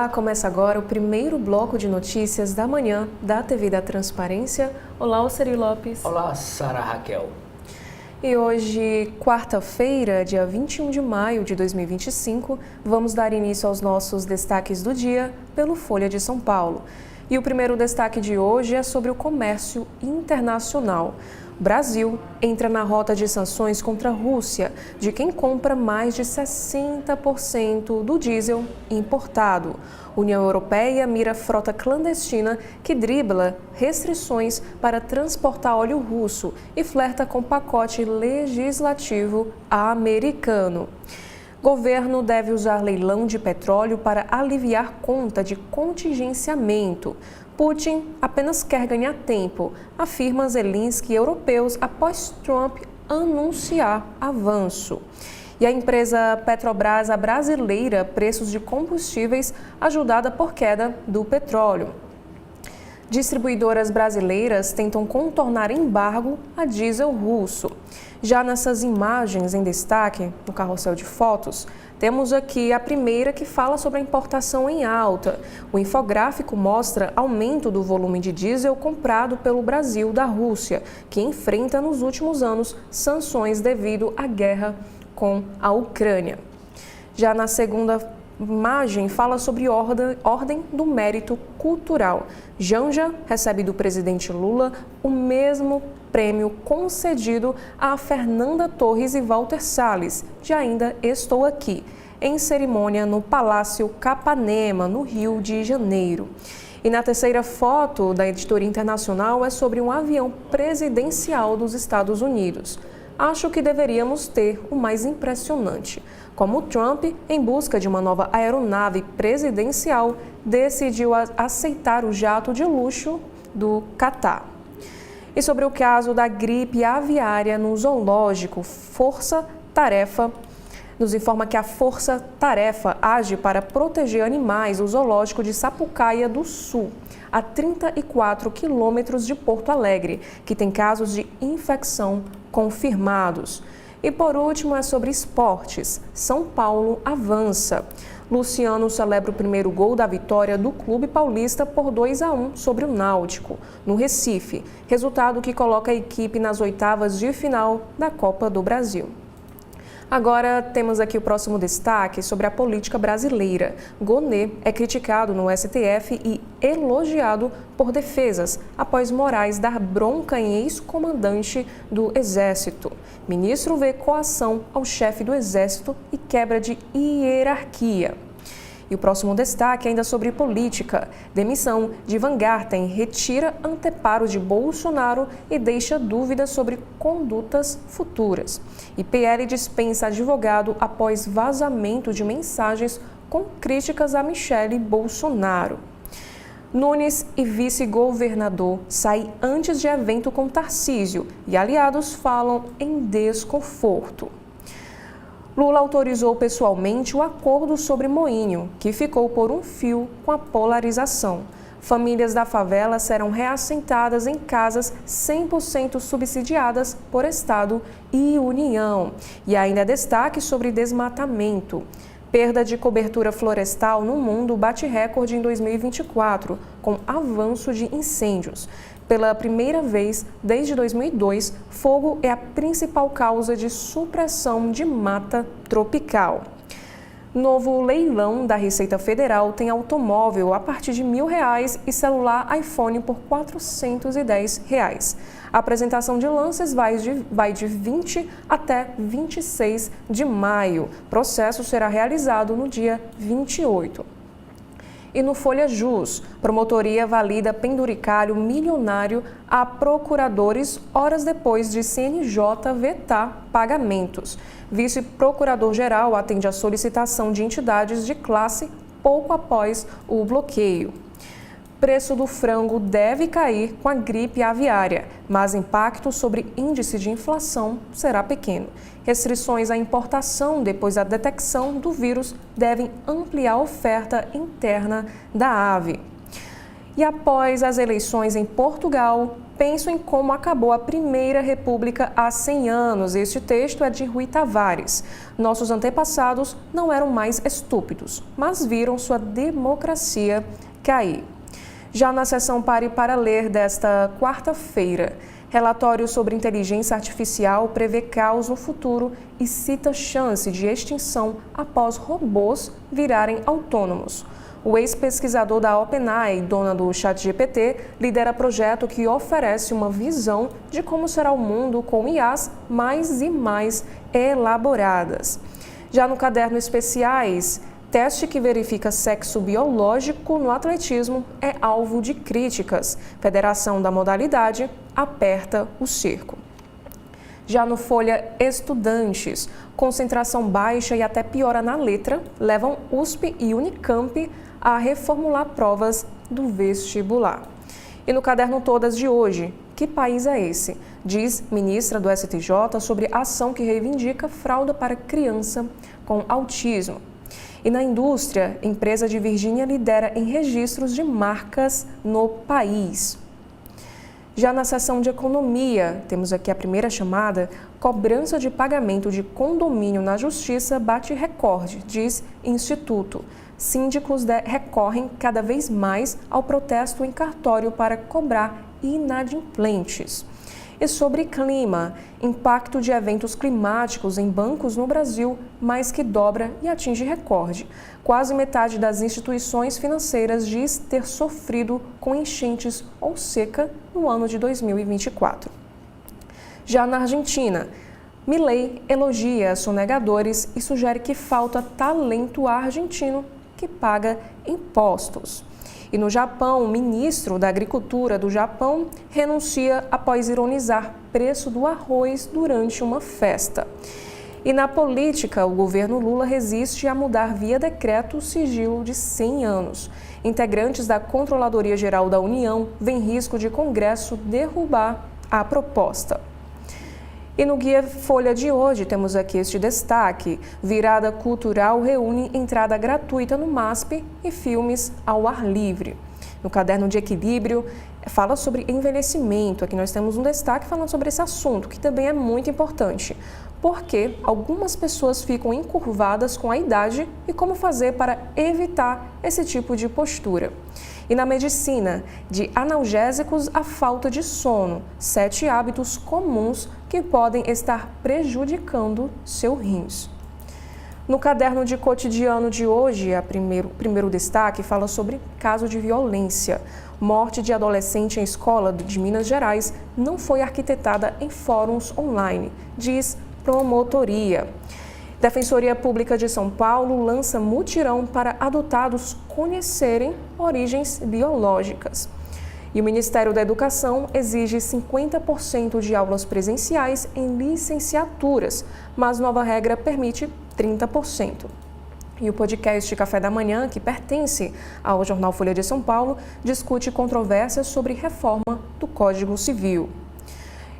Olá, começa agora o primeiro bloco de notícias da manhã da TV da Transparência. Olá, Oceri Lopes. Olá, Sara Raquel. E hoje, quarta-feira, dia 21 de maio de 2025, vamos dar início aos nossos destaques do dia pelo Folha de São Paulo. E o primeiro destaque de hoje é sobre o comércio internacional. O Brasil entra na rota de sanções contra a Rússia, de quem compra mais de 60% do diesel importado. União Europeia mira frota clandestina que dribla restrições para transportar óleo russo e flerta com pacote legislativo americano. Governo deve usar leilão de petróleo para aliviar conta de contingenciamento. Putin apenas quer ganhar tempo, afirma Zelensky e europeus após Trump anunciar avanço. E a empresa Petrobras, a brasileira, preços de combustíveis ajudada por queda do petróleo. Distribuidoras brasileiras tentam contornar embargo a diesel russo. Já nessas imagens em destaque, no carrossel de fotos, temos aqui a primeira que fala sobre a importação em alta. O infográfico mostra aumento do volume de diesel comprado pelo Brasil da Rússia, que enfrenta nos últimos anos sanções devido à guerra com a Ucrânia. Já na segunda imagem fala sobre ordem do mérito cultural. Janja recebe do presidente Lula o mesmo prêmio concedido a Fernanda Torres e Walter Salles, de Ainda Estou Aqui, em cerimônia no Palácio Capanema, no Rio de Janeiro. E na terceira foto da editoria internacional é sobre um avião presidencial dos Estados Unidos. Acho que deveríamos ter o mais impressionante. Como Trump, em busca de uma nova aeronave presidencial, decidiu aceitar o jato de luxo do Catar. E sobre o caso da gripe aviária no zoológico, Força Tarefa nos informa que a Força Tarefa age para proteger animais do zoológico de Sapucaia do Sul, a 34 quilômetros de Porto Alegre, que tem casos de infecção confirmados. E por último é sobre esportes. São Paulo avança. Luciano celebra o primeiro gol da vitória do clube paulista por 2-1 sobre o Náutico, no Recife, resultado que coloca a equipe nas oitavas de final da Copa do Brasil. Agora temos aqui o próximo destaque sobre a política brasileira. Gonê é criticado no STF e elogiado por defesas após Moraes dar bronca em ex-comandante do Exército. Ministro vê coação ao chefe do Exército e quebra de hierarquia. E o próximo destaque ainda sobre política. Demissão de Van Garten retira anteparo de Bolsonaro e deixa dúvidas sobre condutas futuras. E PL dispensa advogado após vazamento de mensagens com críticas a Michele Bolsonaro. Nunes e vice-governador saem antes de evento com Tarcísio e aliados falam em desconforto. Lula autorizou pessoalmente o acordo sobre Moinho, que ficou por um fio com a polarização. Famílias da favela serão reassentadas em casas 100% subsidiadas por Estado e União. E ainda destaque sobre desmatamento. Perda de cobertura florestal no mundo bate recorde em 2024, com avanço de incêndios. Pela primeira vez desde 2002, fogo é a principal causa de supressão de mata tropical. Novo leilão da Receita Federal tem automóvel a partir de R$1.000 e celular iPhone por R$410. A apresentação de lances vai de 20 até 26 de maio. O processo será realizado no dia 28. E no Folha Jus, promotoria valida penduricalho milionário a procuradores horas depois de CNJ vetar pagamentos. Vice-procurador-geral atende a solicitação de entidades de classe pouco após o bloqueio. Preço do frango deve cair com a gripe aviária, mas impacto sobre índice de inflação será pequeno. Restrições à importação depois da detecção do vírus devem ampliar a oferta interna da ave. E após as eleições em Portugal, penso em como acabou a Primeira República há 100 anos. Este texto é de Rui Tavares. Nossos antepassados não eram mais estúpidos, mas viram sua democracia cair. Já na sessão Pare para Ler desta quarta-feira, relatório sobre inteligência artificial prevê caos no futuro e cita chance de extinção após robôs virarem autônomos. O ex-pesquisador da OpenAI, dona do ChatGPT, lidera projeto que oferece uma visão de como será o mundo com IAs mais e mais elaboradas. Já no caderno Especiais, teste que verifica sexo biológico no atletismo é alvo de críticas. Federação da modalidade aperta o cerco. Já no Folha Estudantes, concentração baixa e até piora na letra levam USP e Unicamp a reformular provas do vestibular. E no caderno Todas de hoje, que país é esse? Diz ministra do STJ sobre ação que reivindica fralda para criança com autismo. E na indústria, empresa de Virgínia lidera em registros de marcas no país. Já na seção de economia, temos aqui a primeira chamada, cobrança de pagamento de condomínio na justiça bate recorde, diz Instituto. Síndicos recorrem cada vez mais ao protesto em cartório para cobrar inadimplentes. E sobre clima, impacto de eventos climáticos em bancos no Brasil mais que dobra e atinge recorde. Quase metade das instituições financeiras diz ter sofrido com enchentes ou seca no ano de 2024. Já na Argentina, Milei elogia sonegadores e sugere que falta talento argentino que paga impostos. E no Japão, o ministro da Agricultura do Japão renuncia após ironizar preço do arroz durante uma festa. E na política, o governo Lula resiste a mudar via decreto o sigilo de 100 anos. Integrantes da Controladoria Geral da União veem risco de Congresso derrubar a proposta. E no Guia Folha de hoje temos aqui este destaque: Virada Cultural reúne entrada gratuita no MASP e filmes ao ar livre. No caderno de Equilíbrio, fala sobre envelhecimento. Aqui nós temos um destaque falando sobre esse assunto, que também é muito importante, porque algumas pessoas ficam encurvadas com a idade e como fazer para evitar esse tipo de postura. E na medicina, de analgésicos à falta de sono, 7 hábitos comuns que podem estar prejudicando seu rins. No caderno de cotidiano de hoje, primeiro destaque fala sobre caso de violência. Morte de adolescente em escola de Minas Gerais não foi arquitetada em fóruns online, diz promotoria. Defensoria Pública de São Paulo lança mutirão para adotados conhecerem origens biológicas. E o Ministério da Educação exige 50% de aulas presenciais em licenciaturas, mas nova regra permite 30%. E o podcast Café da Manhã, que pertence ao jornal Folha de São Paulo, discute controvérsias sobre reforma do Código Civil.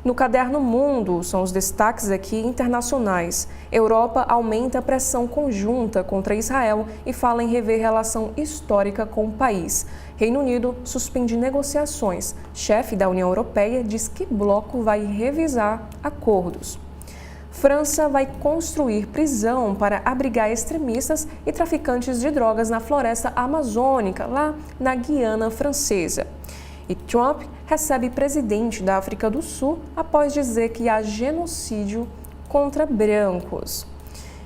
No caderno Mundo, são os destaques aqui internacionais. Europa aumenta a pressão conjunta contra Israel e fala em rever relação histórica com o país. Reino Unido suspende negociações. Chefe da União Europeia diz que bloco vai revisar acordos. França vai construir prisão para abrigar extremistas e traficantes de drogas na floresta amazônica, lá na Guiana Francesa. E Trump recebe presidente da África do Sul após dizer que há genocídio contra brancos.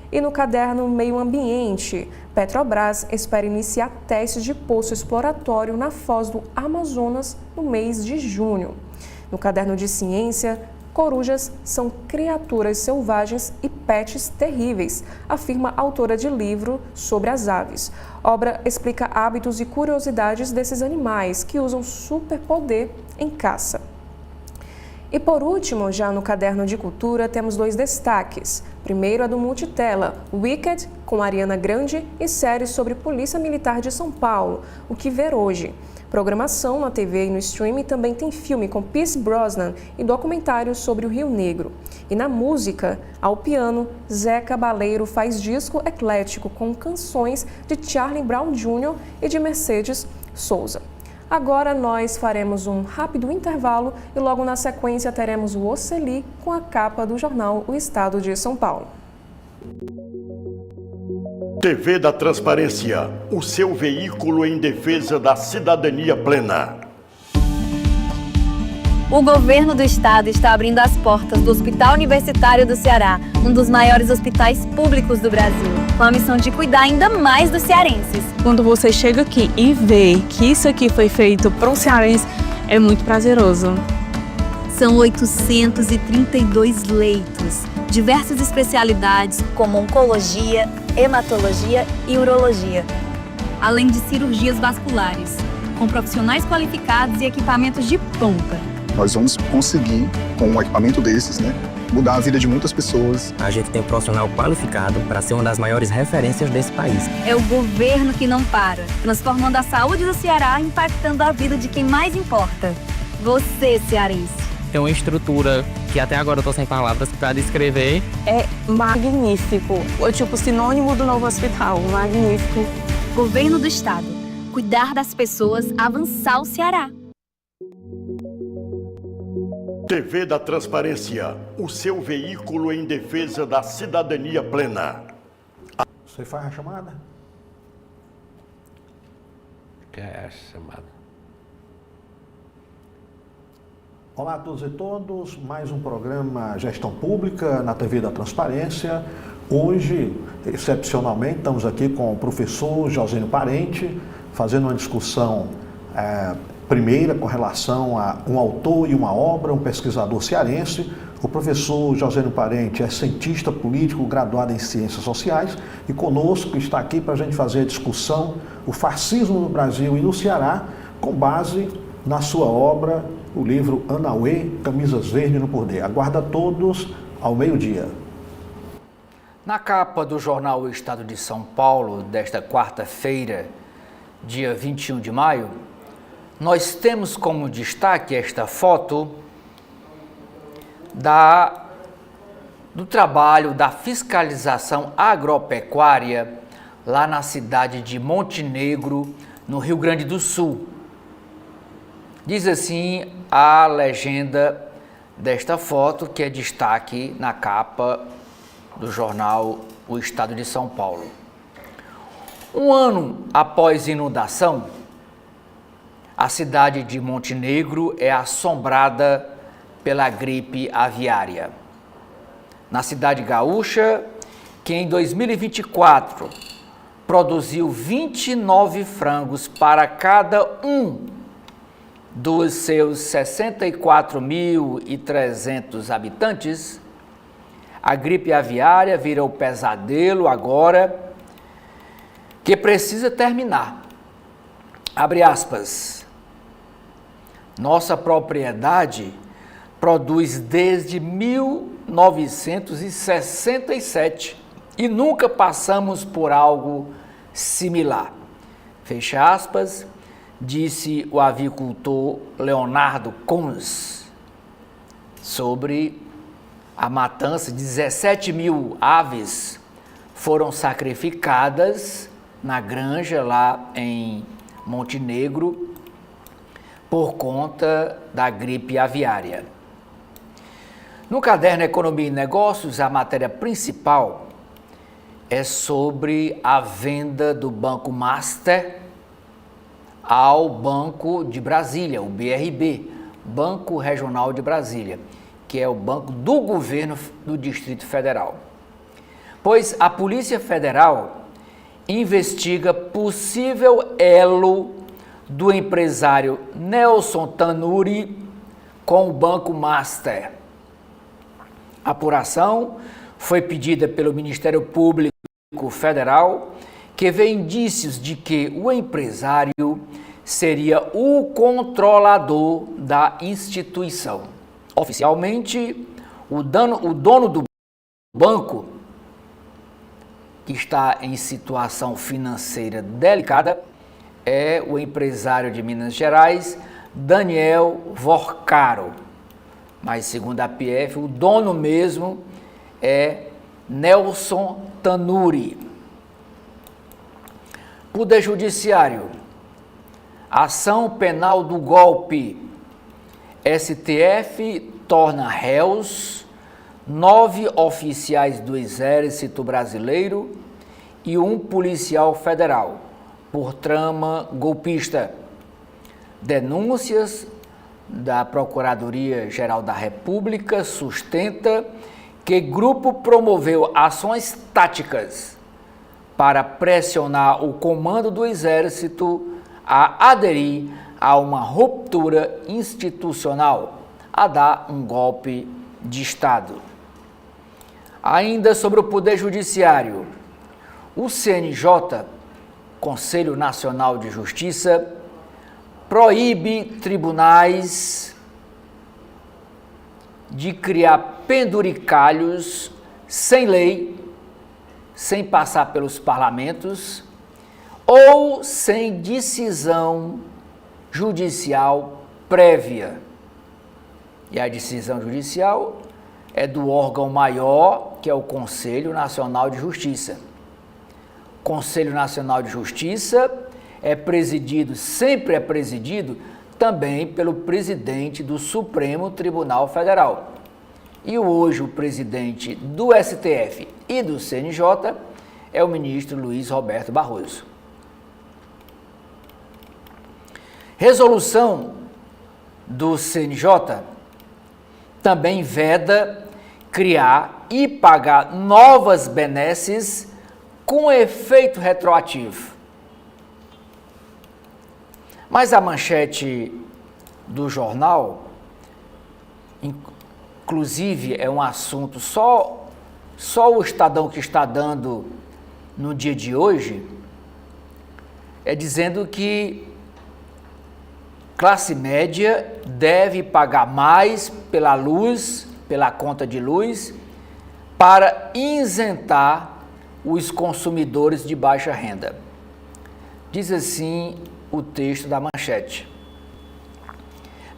E no caderno Meio Ambiente, Petrobras espera iniciar testes de poço exploratório na foz do Amazonas no mês de junho. No caderno de Ciência, corujas são criaturas selvagens e pets terríveis, afirma a autora de livro sobre as aves. Obra explica hábitos e curiosidades desses animais que usam superpoder em caça. E por último, já no caderno de cultura, temos 2 destaques. Primeiro é do Multitela, Wicked, com Ariana Grande, e série sobre Polícia Militar de São Paulo, O que Ver Hoje. Programação na TV e no streaming também tem filme com Pierce Brosnan e documentários sobre o Rio Negro. E na música, ao piano, Zé Cabaleiro faz disco eclético com canções de Charlie Brown Jr. e de Mercedes Souza. Agora nós faremos um rápido intervalo e logo na sequência teremos o Oceli com a capa do jornal O Estado de São Paulo. TV da Transparência, o seu veículo em defesa da cidadania plena. O governo do estado está abrindo as portas do Hospital Universitário do Ceará, um dos maiores hospitais públicos do Brasil, com a missão de cuidar ainda mais dos cearenses. Quando você chega aqui e vê que isso aqui foi feito para um cearense, é muito prazeroso. São 832 leitos, diversas especialidades como oncologia, hematologia e urologia, além de cirurgias vasculares, com profissionais qualificados e equipamentos de ponta. Nós vamos conseguir, com um equipamento desses, mudar a vida de muitas pessoas. A gente tem um profissional qualificado para ser uma das maiores referências desse país. É o governo que não para, transformando a saúde do Ceará, impactando a vida de quem mais importa. Você, cearense. Tem uma estrutura que até agora eu tô sem palavras para descrever. É magnífico. É tipo sinônimo do novo hospital. Magnífico. Governo do Estado. Cuidar das pessoas, avançar o Ceará. TV da Transparência, o seu veículo em defesa da cidadania plena. Você faz a chamada? Que é essa chamada? Olá a todos e todas, mais um programa Gestão Pública na TV da Transparência. Hoje, excepcionalmente, estamos aqui com o professor Josênio Parente, fazendo uma discussão primeira com relação a um autor e uma obra, um pesquisador cearense. O professor Josênio Parente é cientista político, graduado em Ciências Sociais, e conosco está aqui para a gente fazer a discussão O Fascismo no Brasil e no Ceará, com base na sua obra, o livro Anauê, Camisas Verdes no Poder. Aguardo a todos ao meio-dia. Na capa do jornal O Estado de São Paulo, desta quarta-feira, dia 21 de maio, nós temos como destaque esta foto do trabalho da fiscalização agropecuária lá na cidade de Montenegro, no Rio Grande do Sul. Diz assim a legenda desta foto, que é destaque na capa do jornal O Estado de São Paulo. Um ano após inundação, a cidade de Montenegro é assombrada pela gripe aviária. Na cidade gaúcha, que em 2024 produziu 29 frangos para cada um dos seus 64.300 habitantes, a gripe aviária vira o pesadelo agora que precisa terminar. Abre aspas. Nossa propriedade produz desde 1967 e nunca passamos por algo similar. Fecha aspas, disse o avicultor Leonardo Kunz sobre a matança de 17 mil aves foram sacrificadas na granja lá em Montenegro por conta da gripe aviária. No caderno Economia e Negócios, a matéria principal é sobre a venda do Banco Master ao Banco de Brasília, o BRB, Banco Regional de Brasília, que é o banco do governo do Distrito Federal. Pois a Polícia Federal investiga possível elo do empresário Nelson Tanuri com o Banco Master. A apuração foi pedida pelo Ministério Público Federal, que vê indícios de que o empresário seria o controlador da instituição. Oficialmente, o dono do banco, que está em situação financeira delicada, é o empresário de Minas Gerais, Daniel Vorcaro. Mas, segundo a PF, o dono mesmo é Nelson Tanuri. Poder Judiciário. Ação penal do golpe. STF torna réus 9 oficiais do Exército Brasileiro e um policial federal por trama golpista. Denúncias da Procuradoria-Geral da República sustenta que grupo promoveu ações táticas para pressionar o comando do Exército a aderir a uma ruptura institucional, a dar um golpe de Estado. Ainda sobre o Poder Judiciário, o CNJ, Conselho Nacional de Justiça, proíbe tribunais de criar penduricalhos sem lei, sem passar pelos parlamentos ou sem decisão judicial prévia. E a decisão judicial é do órgão maior, que é o Conselho Nacional de Justiça. Conselho Nacional de Justiça sempre é presidido também pelo presidente do Supremo Tribunal Federal. E hoje o presidente do STF e do CNJ é o ministro Luiz Roberto Barroso. Resolução do CNJ também veda criar e pagar novas benesses com efeito retroativo. Mas a manchete do jornal, inclusive é um assunto só o Estadão que está dando no dia de hoje, é dizendo que classe média deve pagar mais pela luz, pela conta de luz, para isentar os consumidores de baixa renda. Diz assim o texto da manchete.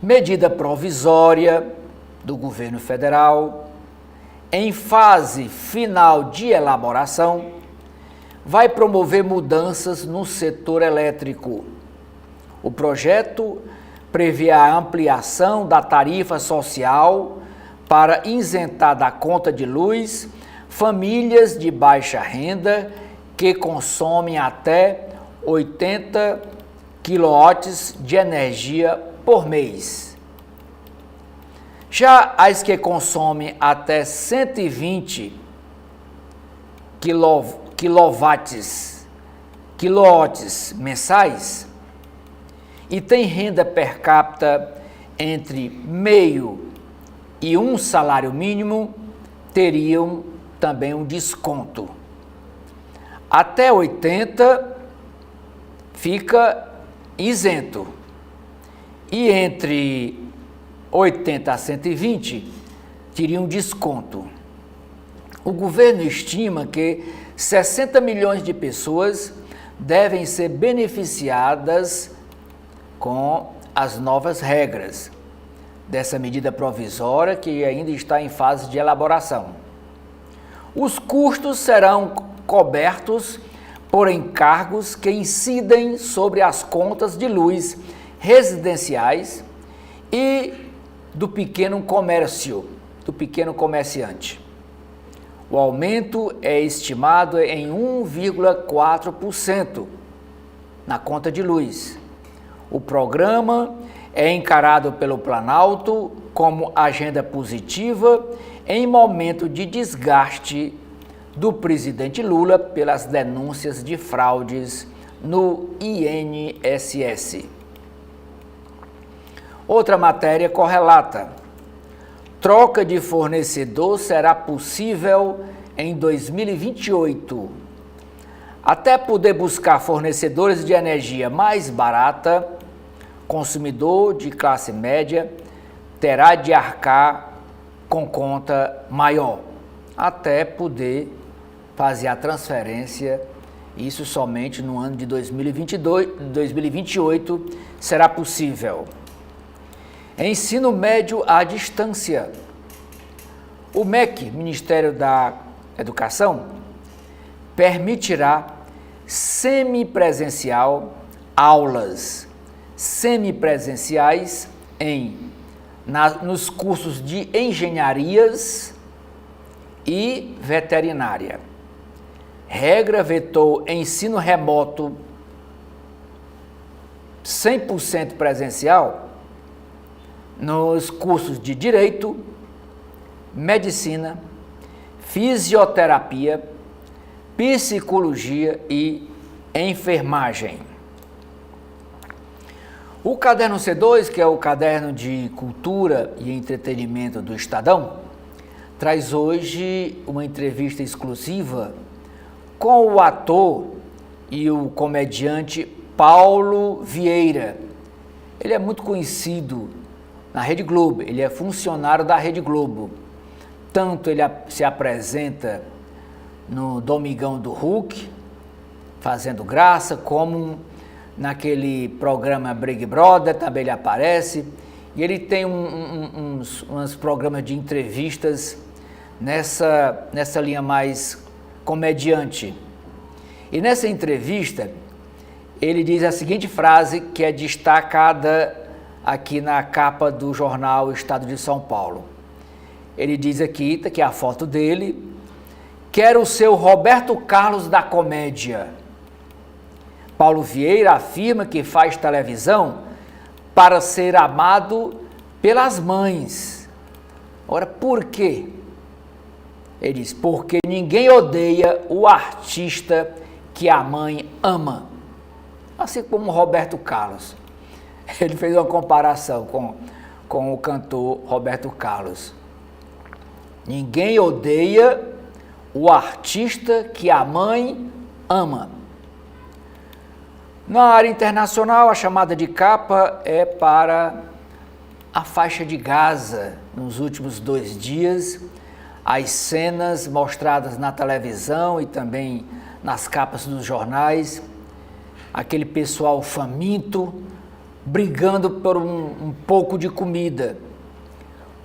Medida provisória do governo federal, em fase final de elaboração, vai promover mudanças no setor elétrico. O projeto prevê a ampliação da tarifa social para isentar da conta de luz famílias de baixa renda que consomem até 80 quilowatts de energia por mês. Já as que consomem até 120 quilowatts mensais e têm renda per capita entre meio e um salário mínimo, teriam também um desconto. Até 80 fica isento. E entre 80 a 120 teriam desconto. O governo estima que 60 milhões de pessoas devem ser beneficiadas com as novas regras dessa medida provisória que ainda está em fase de elaboração. Os custos serão cobertos por encargos que incidem sobre as contas de luz residenciais e do pequeno comércio, do pequeno comerciante. O aumento é estimado em 1,4% na conta de luz. O programa é encarado pelo Planalto como agenda positiva em momento de desgaste do presidente Lula pelas denúncias de fraudes no INSS. Outra matéria correlata. Troca de fornecedor será possível em 2028. Até poder buscar fornecedores de energia mais barata, consumidor de classe média terá de arcar com conta maior, até poder fazer a transferência. Isso somente no ano de 2028 será possível. Ensino médio à distância. O MEC, Ministério da Educação, permitirá semipresencial aulas semipresenciais nos cursos de engenharias e veterinária. Regra vetou ensino remoto 100% presencial nos cursos de Direito, Medicina, Fisioterapia, Psicologia e Enfermagem. O caderno C2, que é o caderno de cultura e entretenimento do Estadão, traz hoje uma entrevista exclusiva com o ator e o comediante Paulo Vieira. Ele é muito conhecido na Rede Globo, ele é funcionário da Rede Globo. Tanto ele se apresenta no Domingão do Hulk, fazendo graça, como naquele programa Big Brother, também ele aparece. E ele tem uns programas de entrevistas nessa linha mais comediante. E nessa entrevista, ele diz a seguinte frase que é destacada aqui na capa do jornal Estado de São Paulo. Ele diz aqui, que é a foto dele: quero ser o Roberto Carlos da comédia. Paulo Vieira afirma que faz televisão para ser amado pelas mães. Ora, por quê? Ele diz, porque ninguém odeia o artista que a mãe ama. Assim como o Roberto Carlos. Ele fez uma comparação com o cantor Roberto Carlos. Ninguém odeia o artista que a mãe ama. Na área internacional, a chamada de capa é para a faixa de Gaza. Nos últimos 2 dias, as cenas mostradas na televisão e também nas capas dos jornais, aquele pessoal faminto, brigando por um pouco de comida,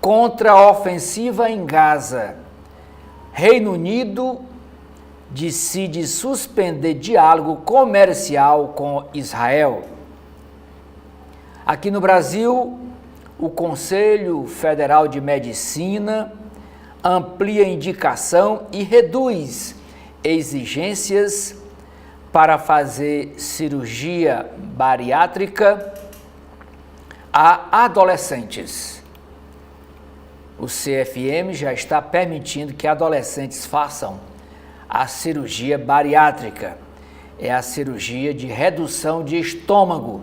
contra a ofensiva em Gaza. Reino Unido decide suspender diálogo comercial com Israel. Aqui no Brasil, o Conselho Federal de Medicina amplia a indicação e reduz exigências para fazer cirurgia bariátrica a adolescentes. O CFM já está permitindo que adolescentes façam a cirurgia bariátrica. É a cirurgia de redução de estômago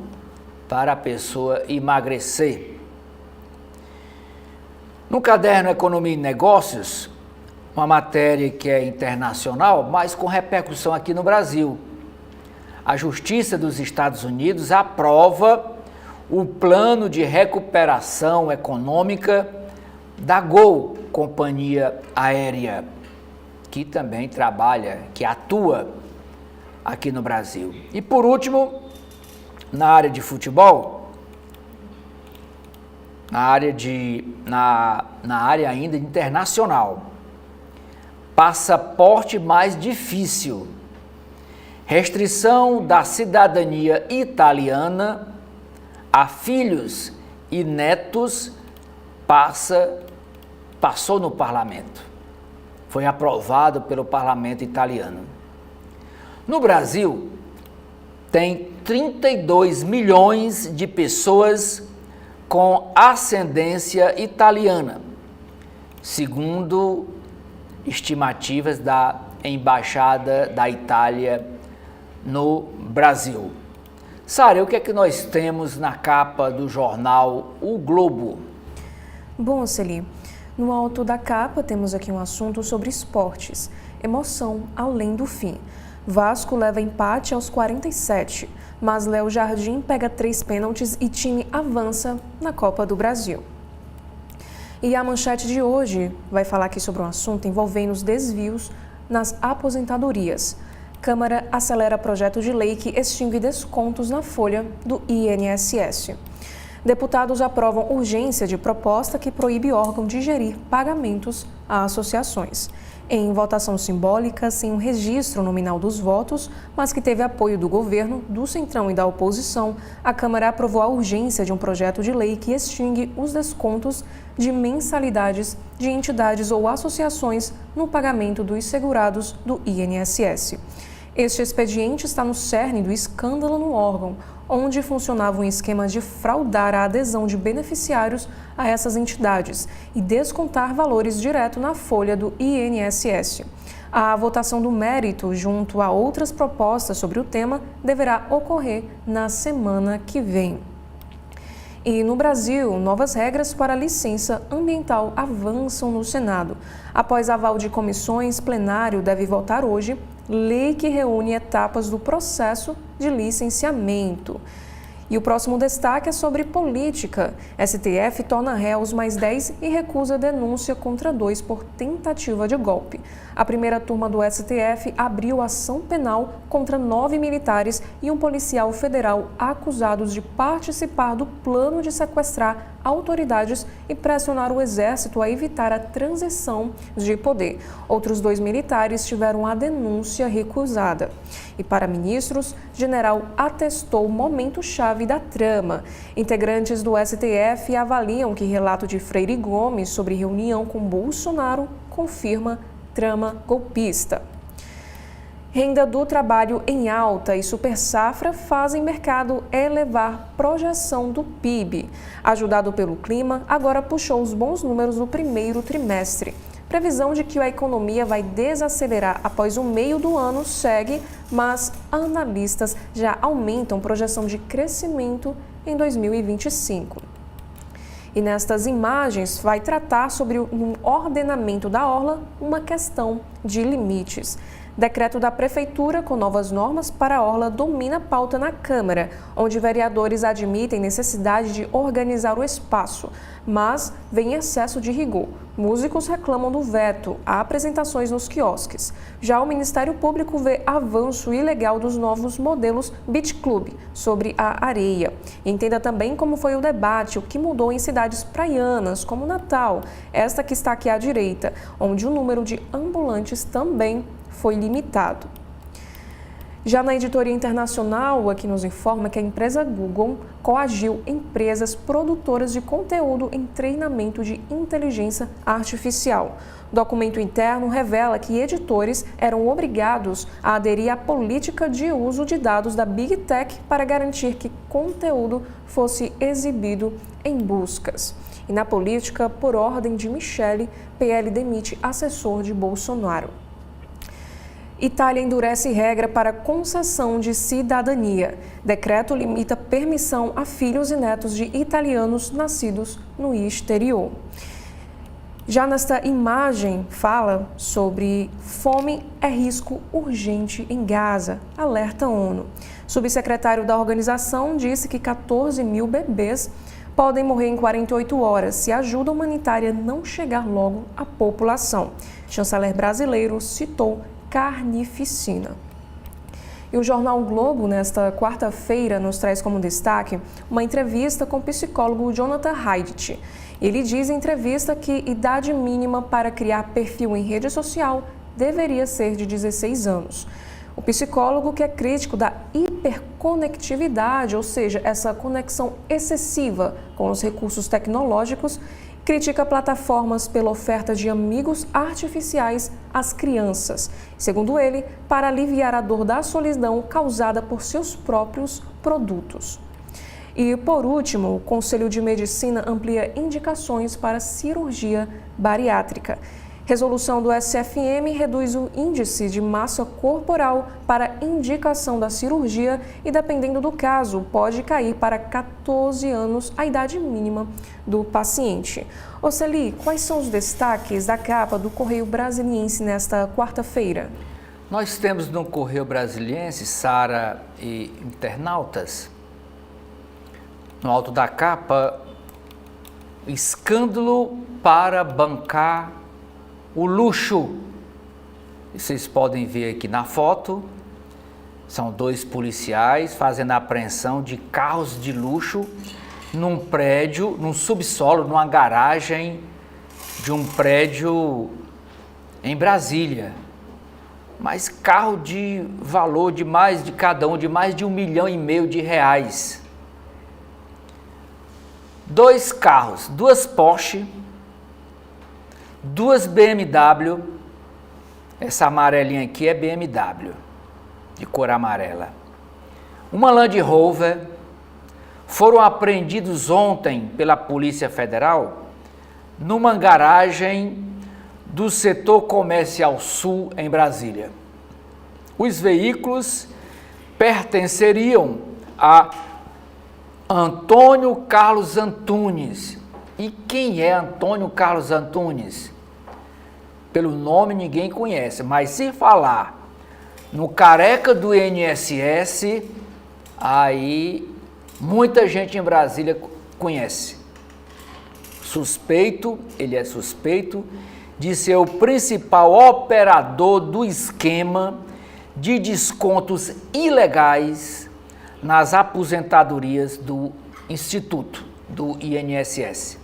para a pessoa emagrecer. No caderno Economia e Negócios, uma matéria que é internacional, mas com repercussão aqui no Brasil. A Justiça dos Estados Unidos aprova o plano de recuperação econômica da Gol, companhia aérea, que também trabalha, que atua aqui no Brasil. E por último, na área de futebol, na área ainda internacional, passaporte mais difícil, restrição da cidadania italiana a filhos e netos passou no parlamento. Foi aprovado pelo parlamento italiano. No Brasil, tem 32 milhões de pessoas com ascendência italiana, segundo estimativas da Embaixada da Itália no Brasil. Sara, o que é que nós temos na capa do jornal O Globo? Bom, Celi, no alto da capa temos aqui um assunto sobre esportes. Emoção além do fim. Vasco leva empate aos 47, mas Léo Jardim pega 3 pênaltis e time avança na Copa do Brasil. E a manchete de hoje vai falar aqui sobre um assunto envolvendo os desvios nas aposentadorias. Câmara acelera projeto de lei que extingue descontos na folha do INSS. Deputados aprovam urgência de proposta que proíbe órgão de gerir pagamentos a associações. Em votação simbólica, sem um registro nominal dos votos, mas que teve apoio do governo, do Centrão e da oposição, a Câmara aprovou a urgência de um projeto de lei que extingue os descontos de mensalidades de entidades ou associações no pagamento dos segurados do INSS. Este expediente está no cerne do escândalo no órgão, onde funcionava um esquema de fraudar a adesão de beneficiários a essas entidades e descontar valores direto na folha do INSS. A votação do mérito, junto a outras propostas sobre o tema, deverá ocorrer na semana que vem. E no Brasil, novas regras para a licença ambiental avançam no Senado. Após aval de comissões, plenário deve votar hoje lei que reúne etapas do processo de licenciamento. E o próximo destaque é sobre política. STF torna réus mais 10 e recusa denúncia contra 2 por tentativa de golpe. A primeira turma do STF abriu ação penal contra 9 militares e um policial federal acusados de participar do plano de sequestrar autoridades e pressionar o Exército a evitar a transição de poder. Outros 2 militares tiveram a denúncia recusada. E para ministros, general atestou o momento-chave da trama. Integrantes do STF avaliam que relato de Freire Gomes sobre reunião com Bolsonaro confirma trama golpista. Renda do trabalho em alta e super safra fazem mercado elevar projeção do PIB. Ajudado pelo clima, agora puxou os bons números do primeiro trimestre. Previsão de que a economia vai desacelerar após o meio do ano segue, mas analistas já aumentam projeção de crescimento em 2025. E nestas imagens vai tratar sobre o ordenamento da orla, uma questão de limites. Decreto da Prefeitura com novas normas para a orla domina a pauta na Câmara, onde vereadores admitem necessidade de organizar o espaço, mas vem excesso de rigor. Músicos reclamam do veto a apresentações nos quiosques. Já o Ministério Público vê avanço ilegal dos novos modelos Beach Club sobre a areia. Entenda também como foi o debate, o que mudou em cidades praianas, como Natal, esta que está aqui à direita, onde o número de ambulantes também foi limitado. Já na editoria internacional, aqui nos informa que a empresa Google coagiu empresas produtoras de conteúdo em treinamento de inteligência artificial. O documento interno revela que editores eram obrigados a aderir à política de uso de dados da Big Tech para garantir que conteúdo fosse exibido em buscas. E na política, por ordem de Michele, PL demite assessor de Bolsonaro. Itália endurece regra para concessão de cidadania. Decreto limita permissão a filhos e netos de italianos nascidos no exterior. Já nesta imagem fala sobre fome é risco urgente em Gaza, alerta ONU. Subsecretário da organização disse que 14 mil bebês podem morrer em 48 horas se a ajuda humanitária não chegar logo à população. Chanceler brasileiro citou carnificina. E o jornal o Globo, nesta quarta-feira, nos traz como destaque uma entrevista com o psicólogo Jonathan Haidt. Ele diz em entrevista que idade mínima para criar perfil em rede social deveria ser de 16 anos. O psicólogo, que é crítico da hiperconectividade, ou seja, essa conexão excessiva com os recursos tecnológicos, critica plataformas pela oferta de amigos artificiais às crianças, segundo ele, para aliviar a dor da solidão causada por seus próprios produtos. E, por último, o Conselho de Medicina amplia indicações para cirurgia bariátrica. Resolução do SFM reduz o índice de massa corporal para indicação da cirurgia e, dependendo do caso, pode cair para 14 anos a idade mínima do paciente. Oceli, quais são os destaques da capa do Correio Brasiliense nesta quarta-feira? Nós temos no Correio Brasiliense, Sara e internautas, no alto da capa, escândalo para bancar o luxo. Vocês podem ver aqui na foto, são 2 policiais fazendo a apreensão de carros de luxo num prédio, num subsolo, numa garagem de um prédio em Brasília. Mas carro de valor de mais de cada um, de mais de R$ 1,5 milhão de reais. 2 carros, 2 Porsche, 2 BMW, essa amarelinha aqui é BMW, de cor amarela. Uma Land Rover, foram apreendidos ontem pela Polícia Federal numa garagem do setor comercial sul em Brasília. Os veículos pertenceriam a Antônio Carlos Antunes. E quem é Antônio Carlos Antunes? Pelo nome ninguém conhece, mas se falar no careca do INSS, aí muita gente em Brasília conhece. Ele é suspeito de ser o principal operador do esquema de descontos ilegais nas aposentadorias do Instituto, do INSS.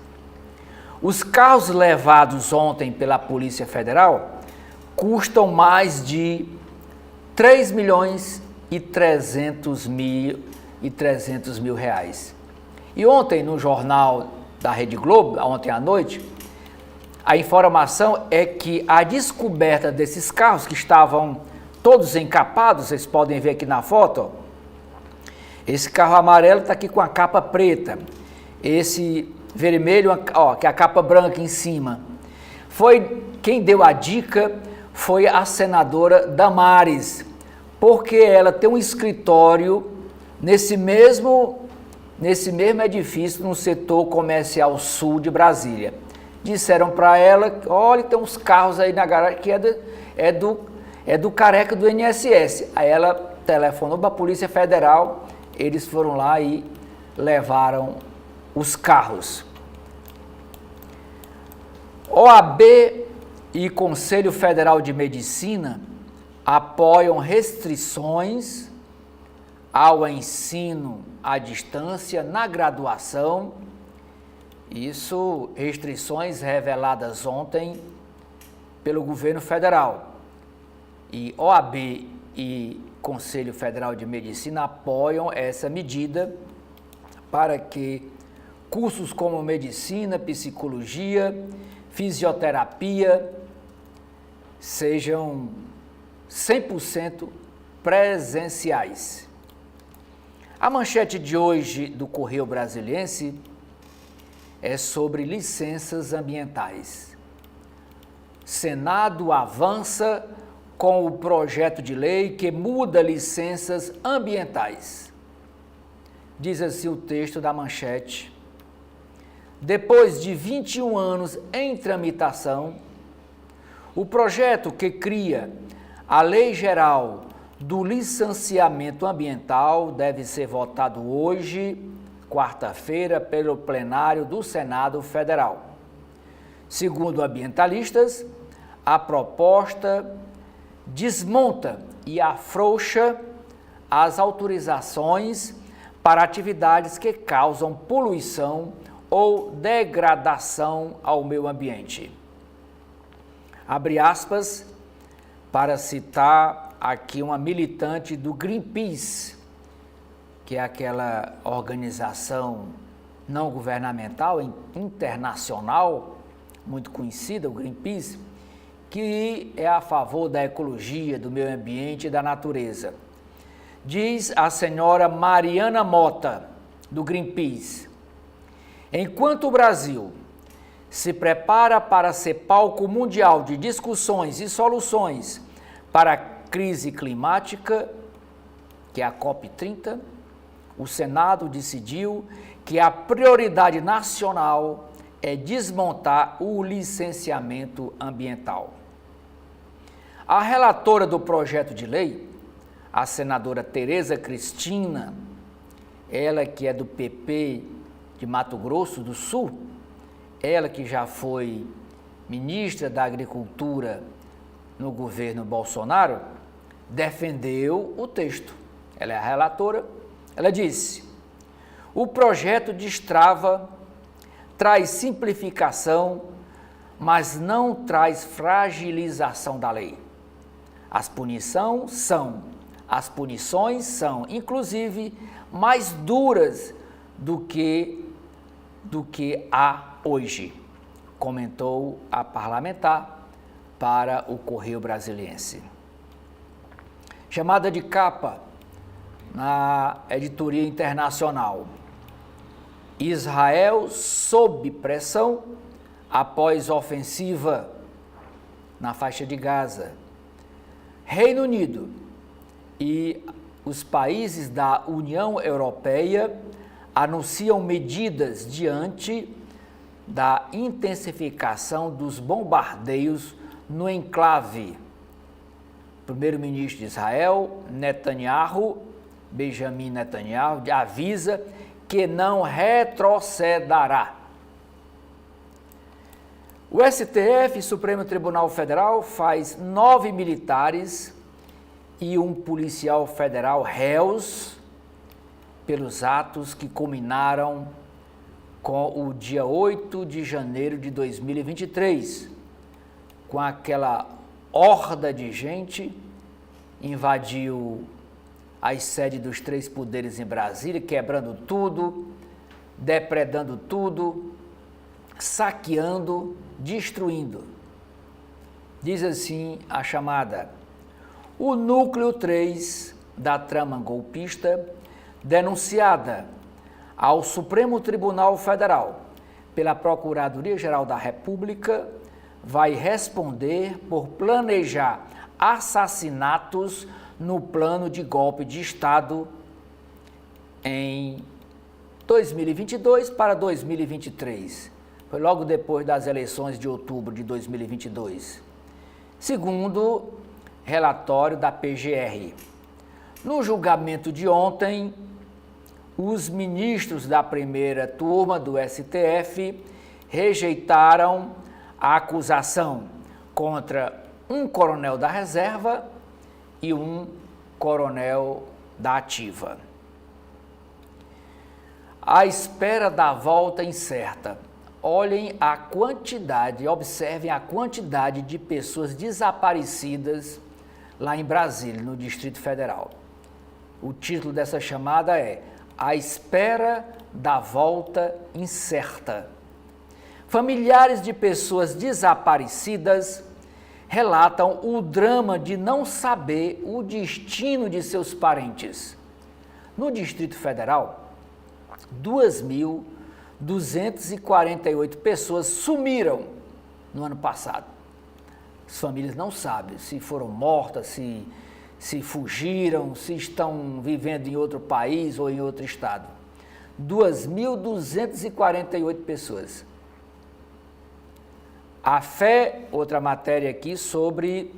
Os carros levados ontem pela Polícia Federal custam mais de R$ 3.300.000 reais. E ontem no jornal da Rede Globo, ontem à noite, a informação é que a descoberta desses carros que estavam todos encapados, vocês podem ver aqui na foto, ó, esse carro amarelo está aqui com a capa preta, esse vermelho, ó, que é a capa branca em cima. Quem deu a dica foi a senadora Damares, porque ela tem um escritório nesse mesmo edifício, no setor comercial sul de Brasília. Disseram para ela, olha, tem uns carros aí na garagem que é do careca do INSS. Aí ela telefonou para a Polícia Federal, eles foram lá e levaram os carros. OAB e Conselho Federal de Medicina apoiam restrições ao ensino à distância na graduação. Isso, restrições reveladas ontem pelo governo federal. E OAB e Conselho Federal de Medicina apoiam essa medida para que cursos como medicina, psicologia, fisioterapia sejam 100% presenciais. A manchete de hoje do Correio Brasiliense é sobre licenças ambientais. Senado avança com o projeto de lei que muda licenças ambientais. Diz assim o texto da manchete. Depois de 21 anos em tramitação, o projeto que cria a Lei Geral do Licenciamento Ambiental deve ser votado hoje, quarta-feira, pelo plenário do Senado Federal. Segundo ambientalistas, a proposta desmonta e afrouxa as autorizações para atividades que causam poluição ou degradação ao meio ambiente. Abre aspas para citar aqui uma militante do Greenpeace, que é aquela organização não governamental internacional, muito conhecida, o Greenpeace, que é a favor da ecologia, do meio ambiente e da natureza. Diz a senhora Mariana Mota, do Greenpeace, enquanto o Brasil se prepara para ser palco mundial de discussões e soluções para a crise climática, que é a COP30, o Senado decidiu que a prioridade nacional é desmontar o licenciamento ambiental. A relatora do projeto de lei, a senadora Tereza Cristina, ela que é do PP de Mato Grosso do Sul, ela que já foi ministra da Agricultura no governo Bolsonaro, defendeu o texto. Ela é a relatora. Ela disse: O projeto destrava, traz simplificação, mas não traz fragilização da lei. As punições são, inclusive, mais duras do que há hoje, comentou a parlamentar para o Correio Brasiliense. Chamada de capa na editoria internacional. Israel sob pressão após ofensiva na faixa de Gaza. Reino Unido e os países da União Europeia anunciam medidas diante da intensificação dos bombardeios no enclave. Primeiro-ministro de Israel, Benjamin Netanyahu, avisa que não retrocederá. O STF, Supremo Tribunal Federal, faz 9 militares e um policial federal réus pelos atos que culminaram com o dia 8 de janeiro de 2023, com aquela horda de gente invadiu as sedes dos 3 poderes em Brasília, quebrando tudo, depredando tudo, saqueando, destruindo. Diz assim a chamada: o núcleo 3 da trama golpista, denunciada ao Supremo Tribunal Federal pela Procuradoria-Geral da República, vai responder por planejar assassinatos no plano de golpe de Estado em 2022 para 2023. Foi logo depois das eleições de outubro de 2022. Segundo relatório da PGR. No julgamento de ontem, os ministros da primeira turma do STF rejeitaram a acusação contra um coronel da reserva e um coronel da ativa. À espera da volta incerta. Olhem a quantidade, observem a quantidade de pessoas desaparecidas lá em Brasília, no Distrito Federal. O título dessa chamada é À espera da volta incerta. Familiares de pessoas desaparecidas relatam o drama de não saber o destino de seus parentes. No Distrito Federal, 2.248 pessoas sumiram no ano passado. As famílias não sabem se foram mortas, se fugiram, se estão vivendo em outro país ou em outro estado. 2.248 pessoas. A fé, outra matéria aqui sobre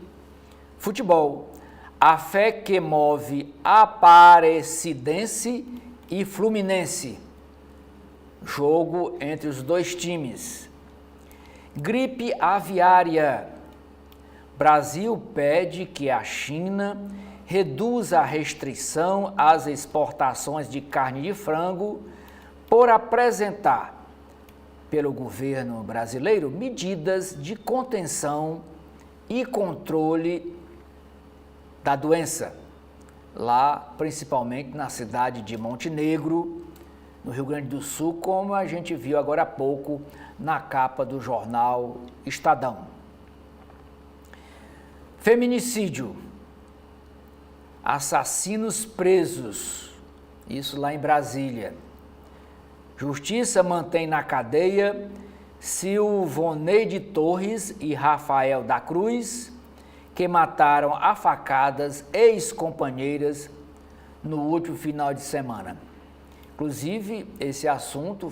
futebol. A fé que move Aparecidense e Fluminense. Jogo entre os dois times. Gripe aviária. Brasil pede que a China reduza a restrição às exportações de carne de frango por apresentar, pelo governo brasileiro, medidas de contenção e controle da doença, lá principalmente na cidade de Montenegro, no Rio Grande do Sul, como a gente viu agora há pouco na capa do jornal Estadão. Feminicídio. Assassinos presos, isso lá em Brasília. Justiça mantém na cadeia Silvoneide Torres e Rafael da Cruz, que mataram a facadas ex-companheiras no último final de semana. Inclusive, esse assunto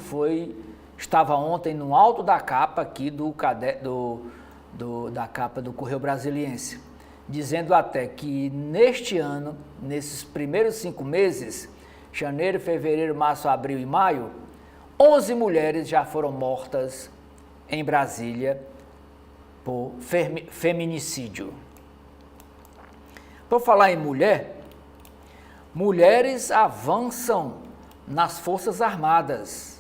estava ontem no alto da capa aqui da capa do Correio Brasiliense, dizendo até que neste ano, nesses primeiros 5 meses, janeiro, fevereiro, março, abril e maio, 11 mulheres já foram mortas em Brasília por feminicídio. Por falar em mulher, mulheres avançam nas Forças Armadas.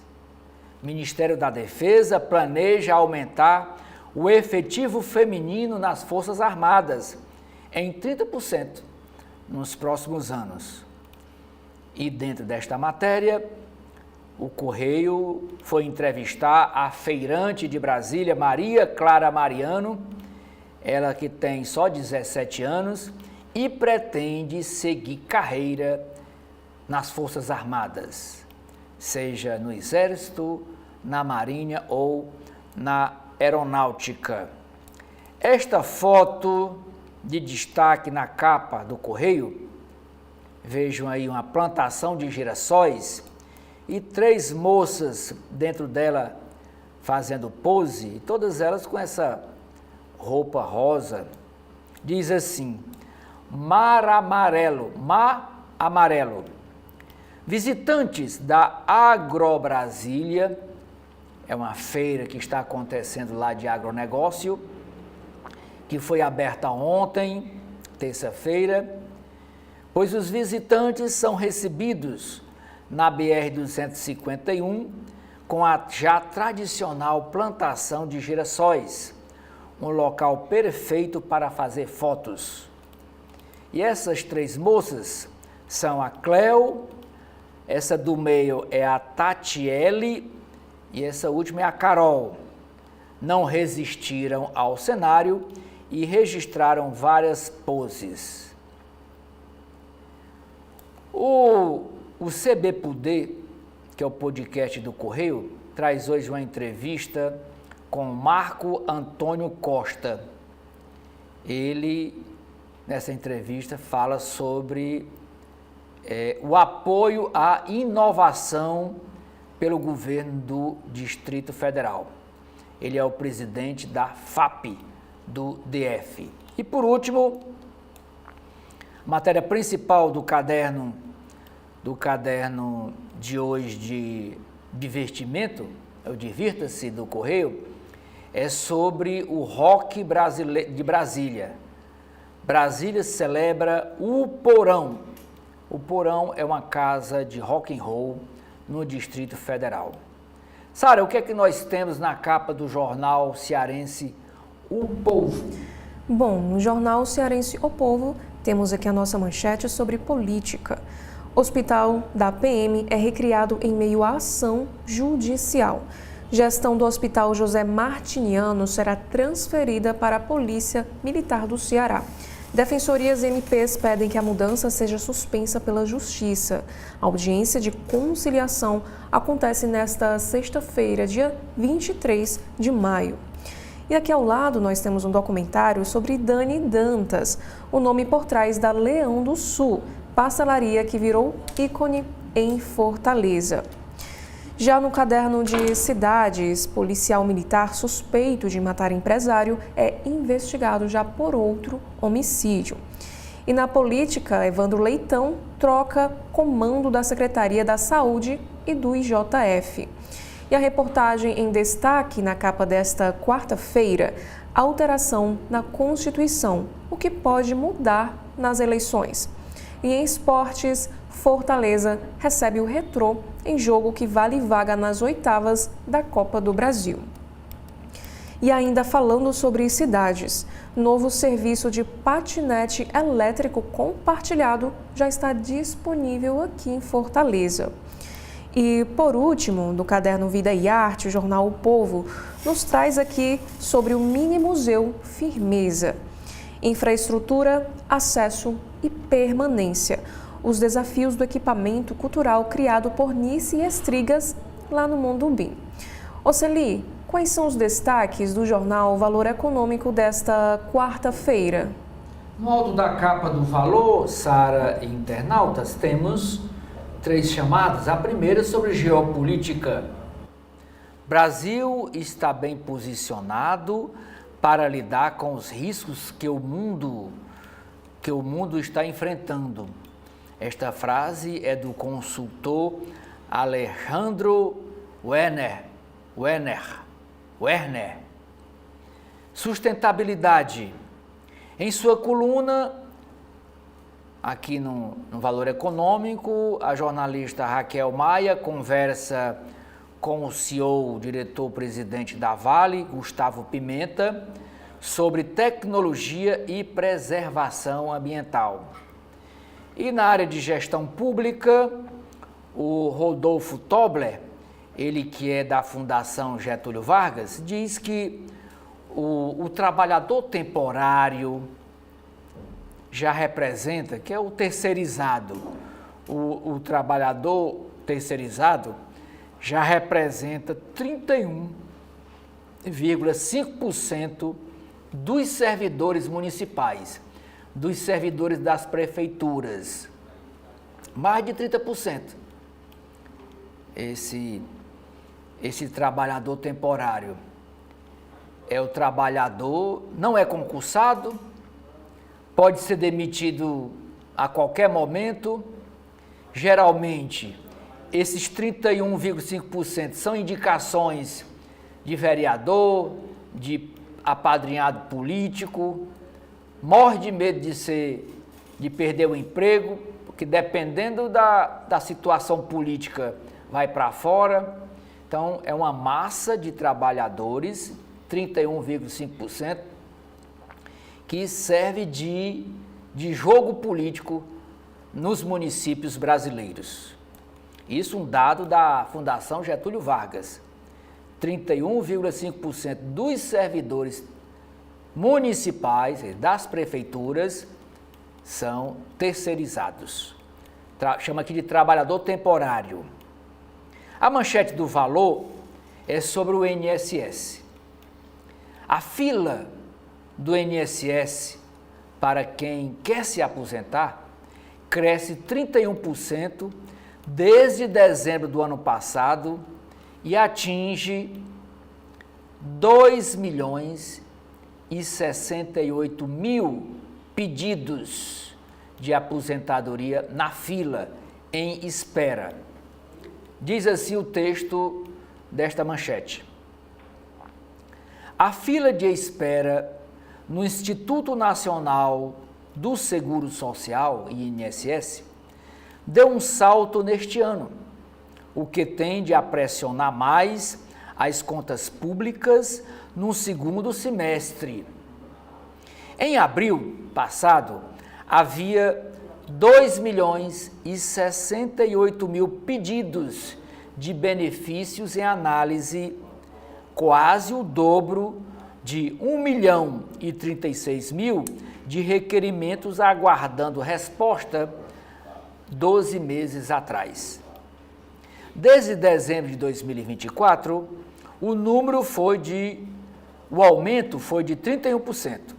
O Ministério da Defesa planeja aumentar o efetivo feminino nas Forças Armadas em 30% nos próximos anos. E dentro desta matéria, o Correio foi entrevistar a feirante de Brasília, Maria Clara Mariano, ela que tem só 17 anos e pretende seguir carreira nas Forças Armadas, seja no Exército, na Marinha ou na Aeronáutica. Esta foto de destaque na capa do Correio, vejam aí uma plantação de girassóis e 3 moças dentro dela fazendo pose, todas elas com essa roupa rosa. Diz assim: Mar Amarelo, Mar Amarelo. Visitantes da Agrobrasília, é uma feira que está acontecendo lá de agronegócio, que foi aberta ontem, terça-feira, pois os visitantes são recebidos na BR-251 com a já tradicional plantação de girassóis, um local perfeito para fazer fotos. E essas 3 moças são a Cleo, essa do meio é a Tatiele e essa última é a Carol. Não resistiram ao cenário e registraram várias poses. O CBPUD, que é o podcast do Correio, traz hoje uma entrevista com Marco Antônio Costa. Ele, nessa entrevista, fala sobre o apoio à inovação pelo governo do Distrito Federal. Ele é o presidente da FAP, do DF. E, por último, a matéria principal do caderno de hoje de divertimento, o Divirta-se do Correio, é sobre o rock de Brasília. Brasília celebra o Porão. O Porão é uma casa de rock and roll no Distrito Federal. Sara, o que é que nós temos na capa do jornal cearense O Povo? Bom, no jornal cearense O Povo, temos aqui a nossa manchete sobre política. Hospital da PM é recriado em meio à ação judicial. Gestão do Hospital José Martiniano será transferida para a Polícia Militar do Ceará. Defensorias e MPs pedem que a mudança seja suspensa pela Justiça. A audiência de conciliação acontece nesta sexta-feira, dia 23 de maio. E aqui ao lado nós temos um documentário sobre Dani Dantas, o nome por trás da Leão do Sul, pastelaria que virou ícone em Fortaleza. Já no caderno de cidades, policial militar suspeito de matar empresário é investigado já por outro homicídio. E na política, Evandro Leitão troca comando da Secretaria da Saúde e do IJF. E a reportagem em destaque na capa desta quarta-feira, alteração na Constituição, o que pode mudar nas eleições. E em esportes, Fortaleza recebe o Retrô em jogo que vale vaga nas oitavas da Copa do Brasil. E ainda falando sobre cidades, novo serviço de patinete elétrico compartilhado já está disponível aqui em Fortaleza. E por último, no caderno Vida e Arte, o jornal O Povo nos traz aqui sobre o Mini Museu Firmeza. Infraestrutura, acesso e permanência. Os desafios do equipamento cultural criado por Nice Estrigas, lá no Mondumbi. Oceli, quais são os destaques do jornal Valor Econômico desta quarta-feira? No alto da capa do Valor, Sara e internautas, temos 3 chamadas. A primeira sobre geopolítica. Brasil está bem posicionado para lidar com os riscos que o mundo está enfrentando. Esta frase é do consultor Alejandro Werner. Sustentabilidade. Em sua coluna Aqui no Valor Econômico, a jornalista Raquel Maia conversa com o CEO, o diretor-presidente da Vale, Gustavo Pimenta, sobre tecnologia e preservação ambiental. E na área de gestão pública, o Rodolfo Tobler, ele que é da Fundação Getúlio Vargas, diz que o trabalhador temporário já representa, que é o terceirizado, o trabalhador terceirizado já representa 31,5% dos servidores municipais, dos servidores das prefeituras. Mais de 30%. Esse trabalhador temporário é o trabalhador, não é concursado, pode ser demitido a qualquer momento. Geralmente, esses 31,5% são indicações de vereador, de apadrinhado político, morre de medo de perder o emprego, porque dependendo da situação política vai para fora. Então, é uma massa de trabalhadores, 31,5%, que serve de jogo político nos municípios brasileiros. Isso um dado da Fundação Getúlio Vargas. 31,5% dos servidores municipais, das prefeituras, são terceirizados. Chama aqui de trabalhador temporário. A manchete do Valor é sobre o INSS. A fila do INSS para quem quer se aposentar cresce 31% desde dezembro do ano passado e atinge 2.068.000 pedidos de aposentadoria na fila, em espera. Diz assim o texto desta manchete. A fila de espera no Instituto Nacional do Seguro Social, INSS, deu um salto neste ano, o que tende a pressionar mais as contas públicas no segundo semestre. Em abril passado, havia 2.068.000 pedidos de benefícios em análise, quase o dobro de 1.036.000 de requerimentos aguardando resposta 12 meses atrás. Desde dezembro de 2024, o aumento foi de 31%.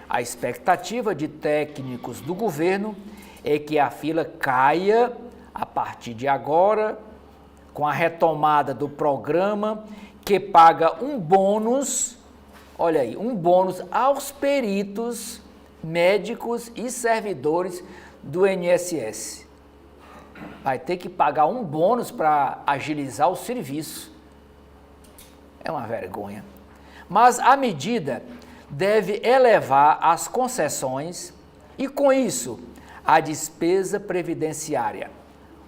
A expectativa de técnicos do governo é que a fila caia a partir de agora, com a retomada do programa que paga um bônus, olha aí, um bônus aos peritos, médicos e servidores do INSS. Vai ter que pagar um bônus para agilizar o serviço. É uma vergonha. Mas a medida deve elevar as concessões e, com isso, a despesa previdenciária,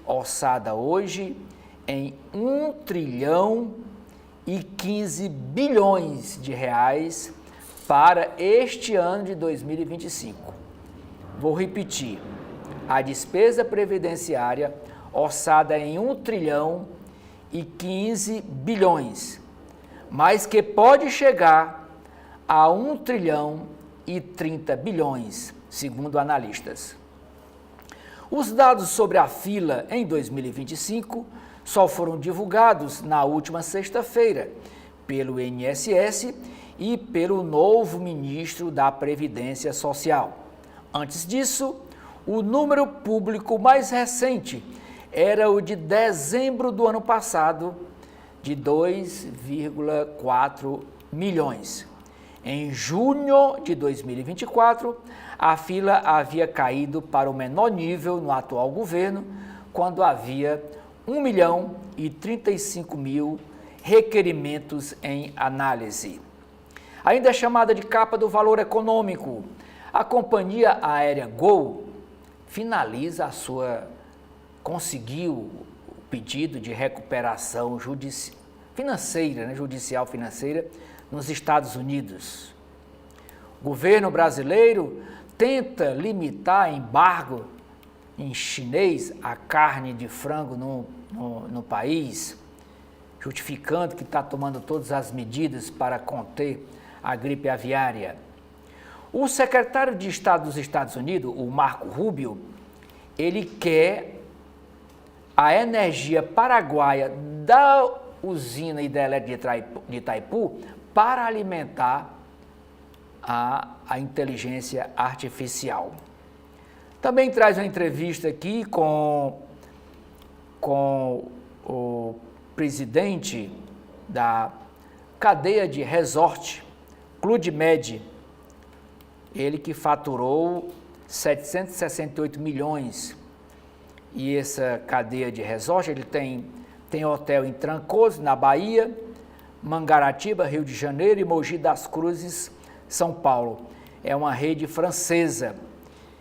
orçada hoje em 1.015 bilhões de reais para este ano de 2025. Vou repetir, a despesa previdenciária orçada em 1.015 bilhões, mas que pode chegar a 1.030 bilhões, segundo analistas. Os dados sobre a fila em 2025 só foram divulgados na última sexta-feira pelo INSS e pelo novo ministro da Previdência Social. Antes disso, o número público mais recente era o de dezembro do ano passado, de 2,4 milhões. Em junho de 2024, a fila havia caído para o menor nível no atual governo, quando havia 1.035.000 requerimentos em análise. Ainda chamada de capa do Valor Econômico, a companhia aérea Gol finaliza conseguiu o pedido de recuperação judicial financeira nos Estados Unidos. O governo brasileiro tenta limitar embargo em chinês a carne de frango no país, justificando que está tomando todas as medidas para conter a gripe aviária. O secretário de Estado dos Estados Unidos, o Marco Rubio, ele quer a energia paraguaia da usina hidrelétrica de Itaipu para alimentar a inteligência artificial. Também traz uma entrevista aqui com o presidente da cadeia de resort, Clube ele que faturou 768 milhões. E essa cadeia de resort, ele tem hotel em Trancoso, na Bahia, Mangaratiba, Rio de Janeiro e Mogi das Cruzes, São Paulo. É uma rede francesa.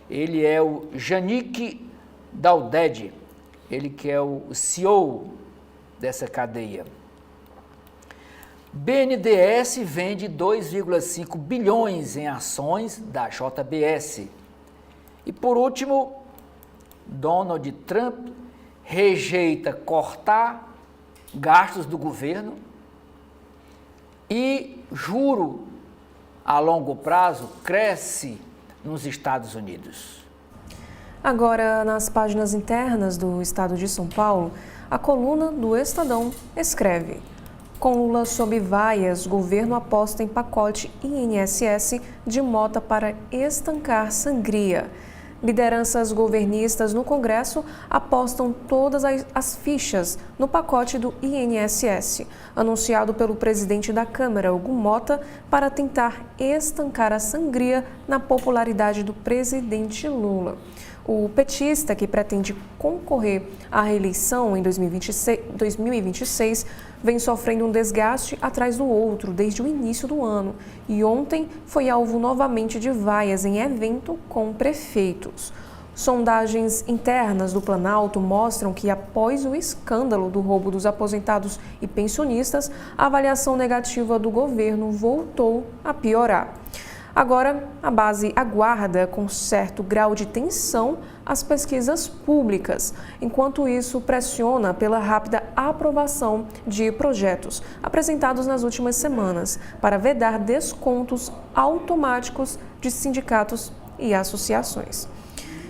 Ele é o Yannick Dauded, ele que é o CEO dessa cadeia. BNDES vende 2,5 bilhões em ações da JBS. E por último, Donald Trump rejeita cortar gastos do governo e juro a longo prazo cresce nos Estados Unidos. Agora, nas páginas internas do estado de São Paulo, a coluna do Estadão escreve: com Lula sob vaias, governo aposta em pacote INSS de Mota para estancar sangria. Lideranças governistas no Congresso apostam todas as fichas no pacote do INSS, anunciado pelo presidente da Câmara, Hugo Mota, para tentar estancar a sangria na popularidade do presidente Lula. O petista, que pretende concorrer à reeleição em 2026, vem sofrendo um desgaste atrás do outro desde o início do ano e ontem foi alvo novamente de vaias em evento com prefeitos. Sondagens internas do Planalto mostram que, após o escândalo do roubo dos aposentados e pensionistas, a avaliação negativa do governo voltou a piorar. Agora, a base aguarda com certo grau de tensão as pesquisas públicas, enquanto isso pressiona pela rápida aprovação de projetos apresentados nas últimas semanas para vedar descontos automáticos de sindicatos e associações.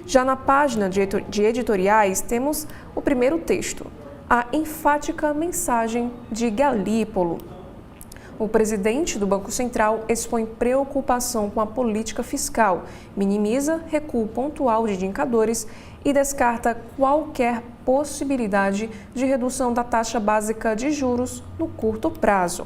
Já na página de editoriais temos o primeiro texto, a enfática mensagem de Galípolo. O presidente do Banco Central expõe preocupação com a política fiscal, minimiza recuo pontual de indicadores e descarta qualquer possibilidade de redução da taxa básica de juros no curto prazo.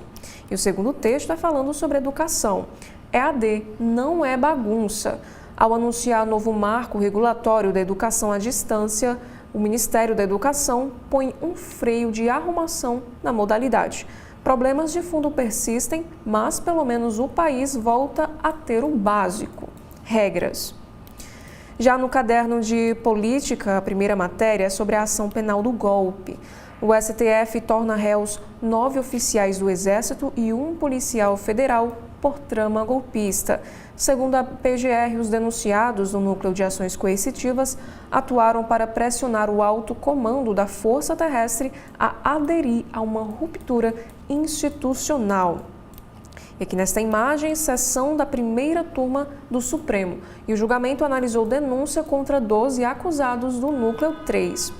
E o segundo texto é falando sobre educação. EAD não é bagunça. Ao anunciar novo marco regulatório da educação à distância, o Ministério da Educação põe um freio de arrumação na modalidade. Problemas de fundo persistem, mas pelo menos o país volta a ter o básico: regras. Já no caderno de política, a primeira matéria é sobre a ação penal do golpe. O STF torna réus 9 oficiais do Exército e 1 policial federal por trama golpista. Segundo a PGR, os denunciados do Núcleo de Ações Coercitivas atuaram para pressionar o alto comando da Força Terrestre a aderir a uma ruptura institucional. E aqui nesta imagem, sessão da primeira turma do Supremo. E o julgamento analisou denúncia contra 12 acusados do Núcleo 3.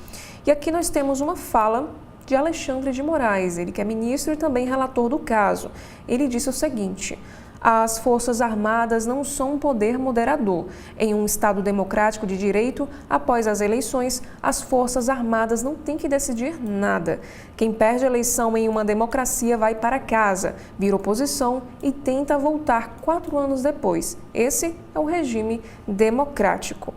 E aqui nós temos uma fala de Alexandre de Moraes, ele que é ministro e também relator do caso. Ele disse o seguinte: as Forças Armadas não são um poder moderador. Em um Estado democrático de direito, após as eleições, as Forças Armadas não têm que decidir nada. Quem perde a eleição em uma democracia vai para casa, vira oposição e tenta voltar 4 anos depois. Esse é o regime democrático.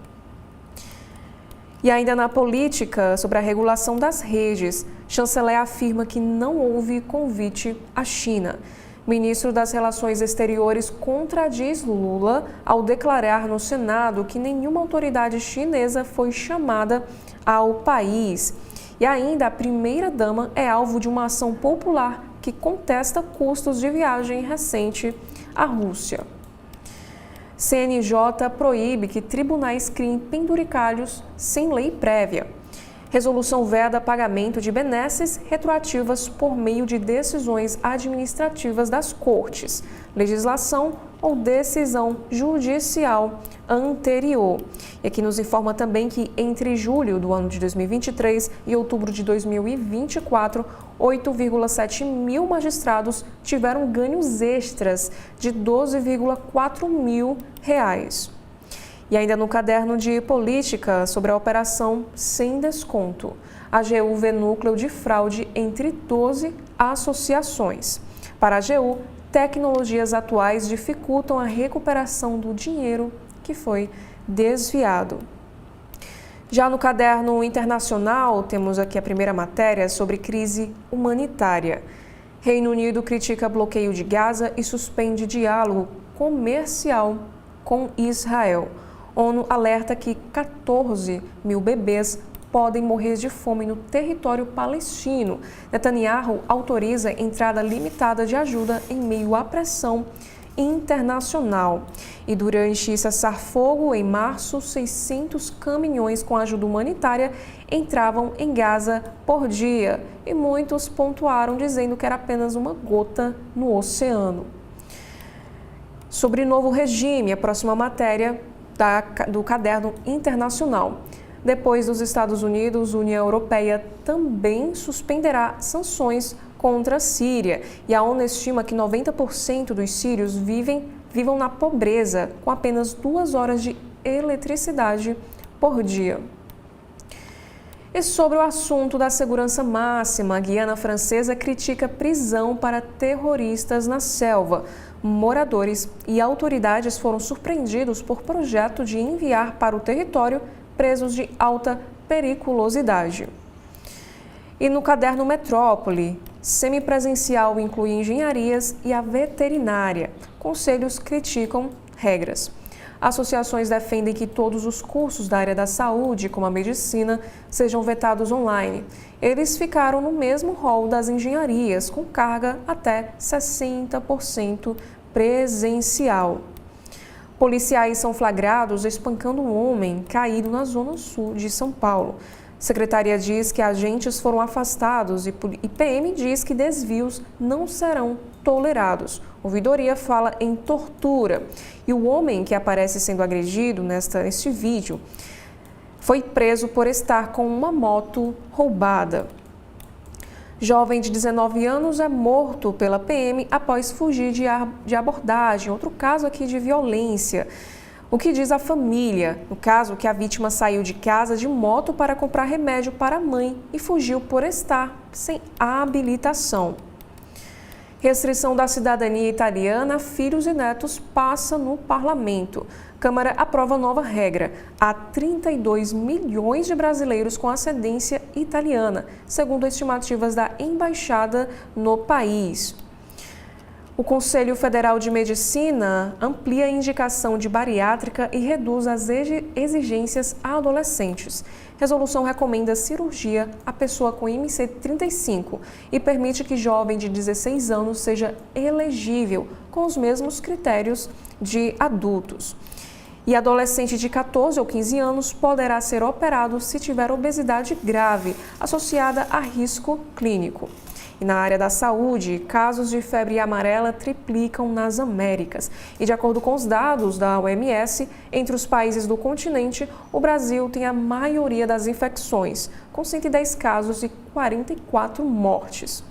E ainda na política, sobre a regulação das redes, chanceler afirma que não houve convite à China. O ministro das Relações Exteriores contradiz Lula ao declarar no Senado que nenhuma autoridade chinesa foi chamada ao país. E ainda a primeira-dama é alvo de uma ação popular que contesta custos de viagem recente à Rússia. CNJ proíbe que tribunais criem penduricalhos sem lei prévia. Resolução veda pagamento de benesses retroativas por meio de decisões administrativas das cortes, legislação ou decisão judicial anterior. E aqui nos informa também que entre julho do ano de 2023 e outubro de 2024, 8,7 mil magistrados tiveram ganhos extras de 12,4 mil reais. E ainda no caderno de política sobre a operação Sem Desconto, a AGU vê núcleo de fraude entre 12 associações. Para a AGU, tecnologias atuais dificultam a recuperação do dinheiro que foi desviado. Já no caderno internacional, temos aqui a primeira matéria sobre crise humanitária. Reino Unido critica bloqueio de Gaza e suspende diálogo comercial com Israel. ONU alerta que 14 mil bebês podem morrer de fome no território palestino. Netanyahu autoriza entrada limitada de ajuda em meio à pressão internacional. E durante cessar-fogo, em março, 600 caminhões com ajuda humanitária entravam em Gaza por dia. E muitos pontuaram dizendo que era apenas uma gota no oceano. Sobre novo regime, a próxima matéria do caderno internacional. Depois dos Estados Unidos, a União Europeia também suspenderá sanções contra a Síria. E a ONU estima que 90% dos sírios vivam na pobreza, com apenas 2 horas de eletricidade por dia. E sobre o assunto da segurança máxima, a Guiana Francesa critica prisão para terroristas na selva. Moradores e autoridades foram surpreendidos por projeto de enviar para o território presos de alta periculosidade. E no caderno Metrópole, semipresencial inclui engenharias e a veterinária. Conselhos criticam regras. Associações defendem que todos os cursos da área da saúde, como a medicina, sejam vetados online. Eles ficaram no mesmo rol das engenharias, com carga até 60% presencial. Policiais são flagrados espancando um homem caído na zona sul de São Paulo. Secretaria diz que agentes foram afastados e PM diz que desvios não serão tolerados. Ouvidoria fala em tortura. E o homem que aparece sendo agredido neste vídeo foi preso por estar com uma moto roubada. Jovem de 19 anos é morto pela PM após fugir de abordagem. Outro caso aqui de violência. O que diz a família? No caso, que a vítima saiu de casa de moto para comprar remédio para a mãe e fugiu por estar sem habilitação. Restrição da cidadania italiana a filhos e netos passa no parlamento. Câmara aprova nova regra. Há 32 milhões de brasileiros com ascendência italiana, segundo estimativas da embaixada no país. O Conselho Federal de Medicina amplia a indicação de bariátrica e reduz as exigências a adolescentes. Resolução recomenda cirurgia à pessoa com IMC 35 e permite que jovem de 16 anos seja elegível com os mesmos critérios de adultos. E adolescente de 14 ou 15 anos poderá ser operado se tiver obesidade grave associada a risco clínico. E na área da saúde, casos de febre amarela triplicam nas Américas. E de acordo com os dados da OMS, entre os países do continente, o Brasil tem a maioria das infecções, com 110 casos e 44 mortes.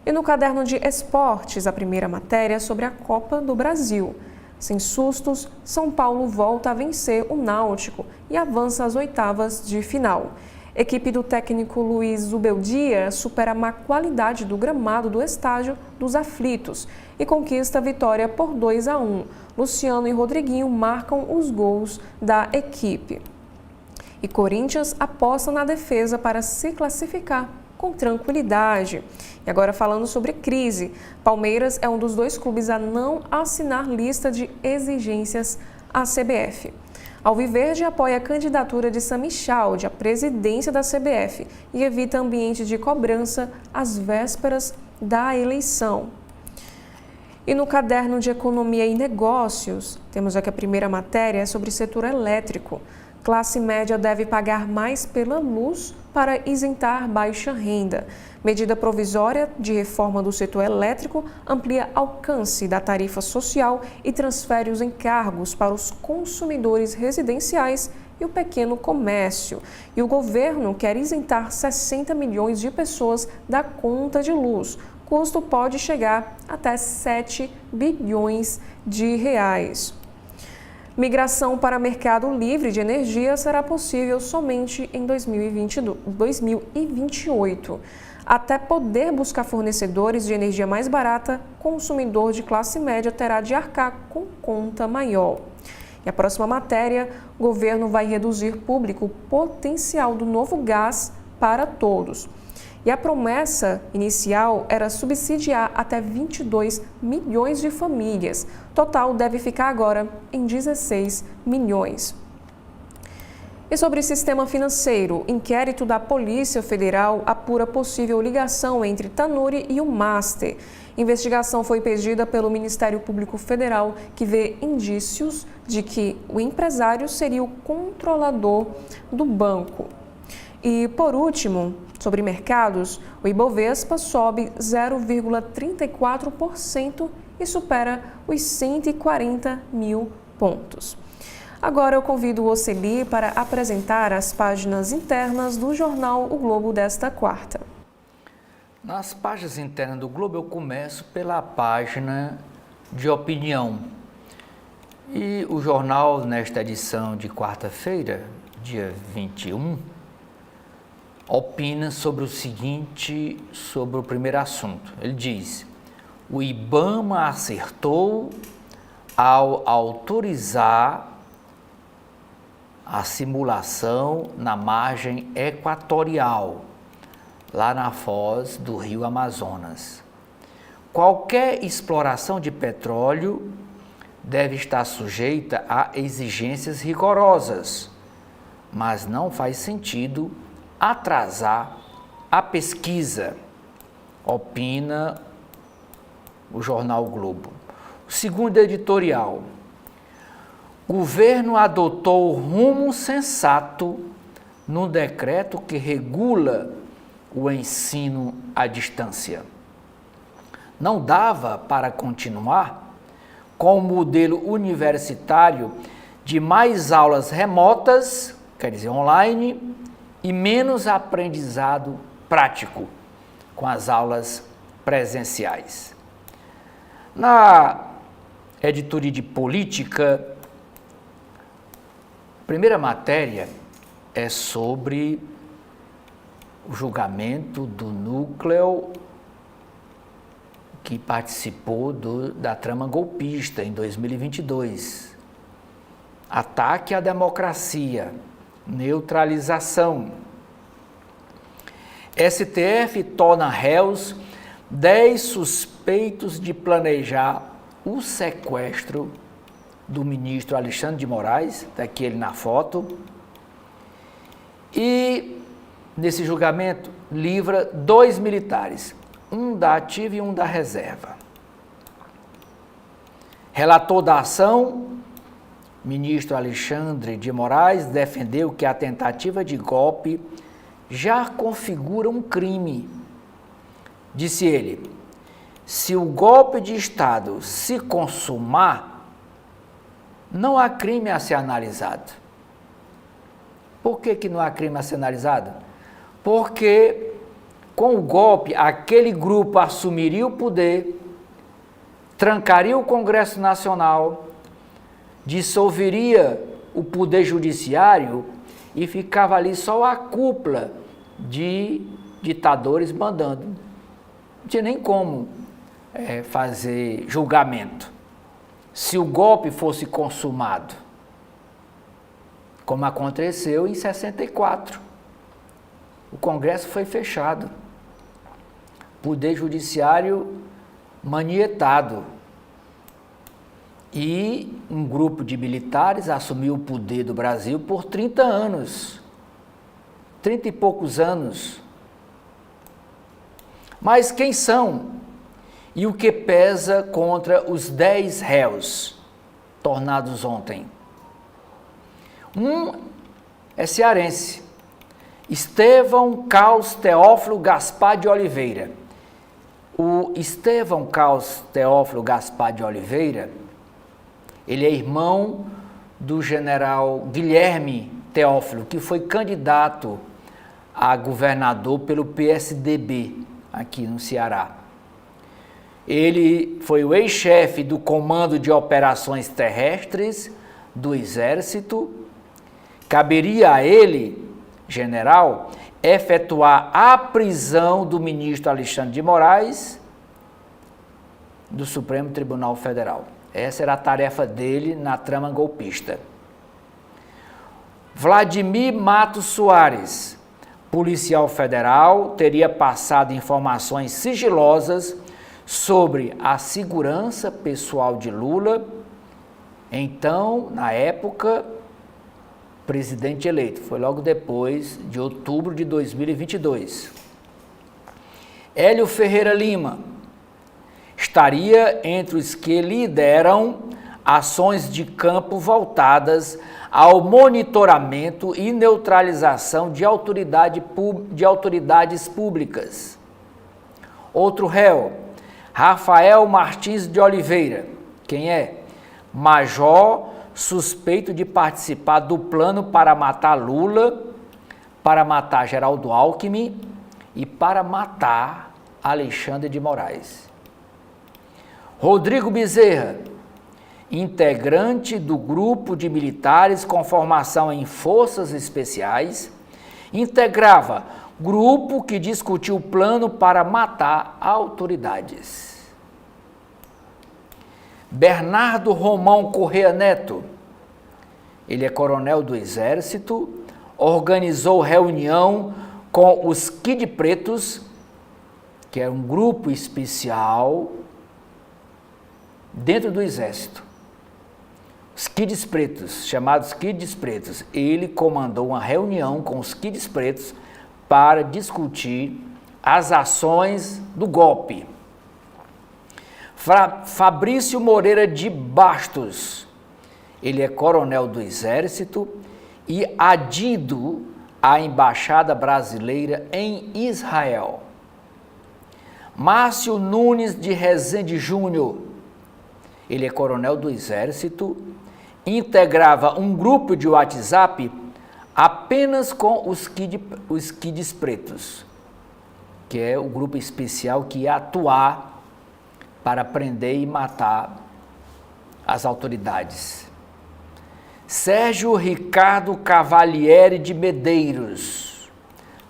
E no caderno de esportes, a primeira matéria é sobre a Copa do Brasil. Sem sustos, São Paulo volta a vencer o Náutico e avança às oitavas de final. Equipe do técnico Luiz Zubeldia supera a má qualidade do gramado do estádio dos Aflitos e conquista a vitória por 2-1. Luciano e Rodriguinho marcam os gols da equipe. E Corinthians aposta na defesa para se classificar com tranquilidade. E agora falando sobre crise, Palmeiras é um dos 2 clubes a não assinar lista de exigências à CBF. Alviverde apoia a candidatura de Sami Chaldi à presidência da CBF e evita ambiente de cobrança às vésperas da eleição. E no caderno de Economia e Negócios, temos aqui a primeira matéria sobre setor elétrico. Classe média deve pagar mais pela luz para isentar baixa renda. Medida provisória de reforma do setor elétrico amplia alcance da tarifa social e transfere os encargos para os consumidores residenciais e o pequeno comércio. E o governo quer isentar 60 milhões de pessoas da conta de luz. O custo pode chegar até 7 bilhões de reais. Migração para mercado livre de energia será possível somente em 2028. Até poder buscar fornecedores de energia mais barata, consumidor de classe média terá de arcar com conta maior. E a próxima matéria, o governo vai reduzir público potencial do novo gás para todos. E a promessa inicial era subsidiar até 22 milhões de famílias. Total deve ficar agora em 16 milhões. E sobre o sistema financeiro, inquérito da Polícia Federal apura possível ligação entre Tanuri e o Master. Investigação foi pedida pelo Ministério Público Federal, que vê indícios de que o empresário seria o controlador do banco. E, por último, sobre mercados, o Ibovespa sobe 0,34% e supera os 140 mil pontos. Agora eu convido o Oceli para apresentar as páginas internas do jornal O Globo desta quarta. Nas páginas internas do Globo eu começo pela página de opinião. E o jornal, nesta edição de quarta-feira, dia 21, opina sobre o seguinte, sobre o primeiro assunto. Ele diz: o IBAMA acertou ao autorizar a simulação na margem equatorial, lá na foz do rio Amazonas. Qualquer exploração de petróleo deve estar sujeita a exigências rigorosas, mas não faz sentido atrasar a pesquisa, opina o jornal Globo. O segundo editorial: o governo adotou rumo sensato no decreto que regula o ensino à distância. Não dava para continuar com o modelo universitário de mais aulas remotas, quer dizer, online, e menos aprendizado prático com as aulas presenciais. Na editoria de política, a primeira matéria é sobre o julgamento do núcleo que participou da trama golpista em 2022. Ataque à democracia, neutralização. STF torna réus 10 suspeitos de planejar o sequestro do ministro Alexandre de Moraes, daqui ele na foto, e nesse julgamento livra 2 militares, um da ativa e um da reserva. Relator da ação, ministro Alexandre de Moraes, defendeu que a tentativa de golpe já configura um crime. Disse ele: se o golpe de Estado se consumar, não há crime a ser analisado. Por que não há crime a ser analisado? Porque com o golpe, aquele grupo assumiria o poder, trancaria o Congresso Nacional, dissolveria o poder judiciário e ficava ali só a cúpula de ditadores mandando. Não tinha nem como fazer julgamento. Se o golpe fosse consumado, como aconteceu em 64, o Congresso foi fechado. poder judiciário manietado. E um grupo de militares assumiu o poder do Brasil por 30 anos. 30 e poucos anos. Mas quem são? E o que pesa contra os 10 réus tornados ontem? Um é cearense, Estevão Caos Teófilo Gaspar de Oliveira. O Estevão Caos Teófilo Gaspar de Oliveira, ele é irmão do general Guilherme Teófilo, que foi candidato a governador pelo PSDB aqui no Ceará. Ele foi o ex-chefe do Comando de Operações Terrestres do Exército. Caberia a ele, general, efetuar a prisão do ministro Alexandre de Moraes do Supremo Tribunal Federal. Essa era a tarefa dele na trama golpista. Vladimir Matos Soares, policial federal, teria passado informações sigilosas sobre a segurança pessoal de Lula, então, na época, presidente eleito. Foi logo depois de outubro de 2022. Hélio Ferreira Lima estaria entre os que lideram ações de campo voltadas ao monitoramento e neutralização de autoridades públicas. Outro réu, Rafael Martins de Oliveira. Quem é? Major suspeito de participar do plano para matar Lula, para matar Geraldo Alckmin e para matar Alexandre de Moraes. Rodrigo Bezerra, integrante do grupo de militares com formação em forças especiais, integrava grupo que discutiu o plano para matar autoridades. Bernardo Romão Corrêa Neto, ele é coronel do Exército, organizou reunião com os Kid Pretos, que é um grupo especial dentro do Exército. Os Kids Pretos, chamados Kids Pretos, ele comandou uma reunião com os Kids Pretos para discutir as ações do golpe. Fabrício Moreira de Bastos, ele é coronel do Exército e adido à Embaixada Brasileira em Israel. Márcio Nunes de Rezende Júnior, ele é coronel do Exército, integrava um grupo de WhatsApp apenas com os Kids Pretos, que é o grupo especial que ia atuar para prender e matar as autoridades. Sérgio Ricardo Cavalieri de Medeiros,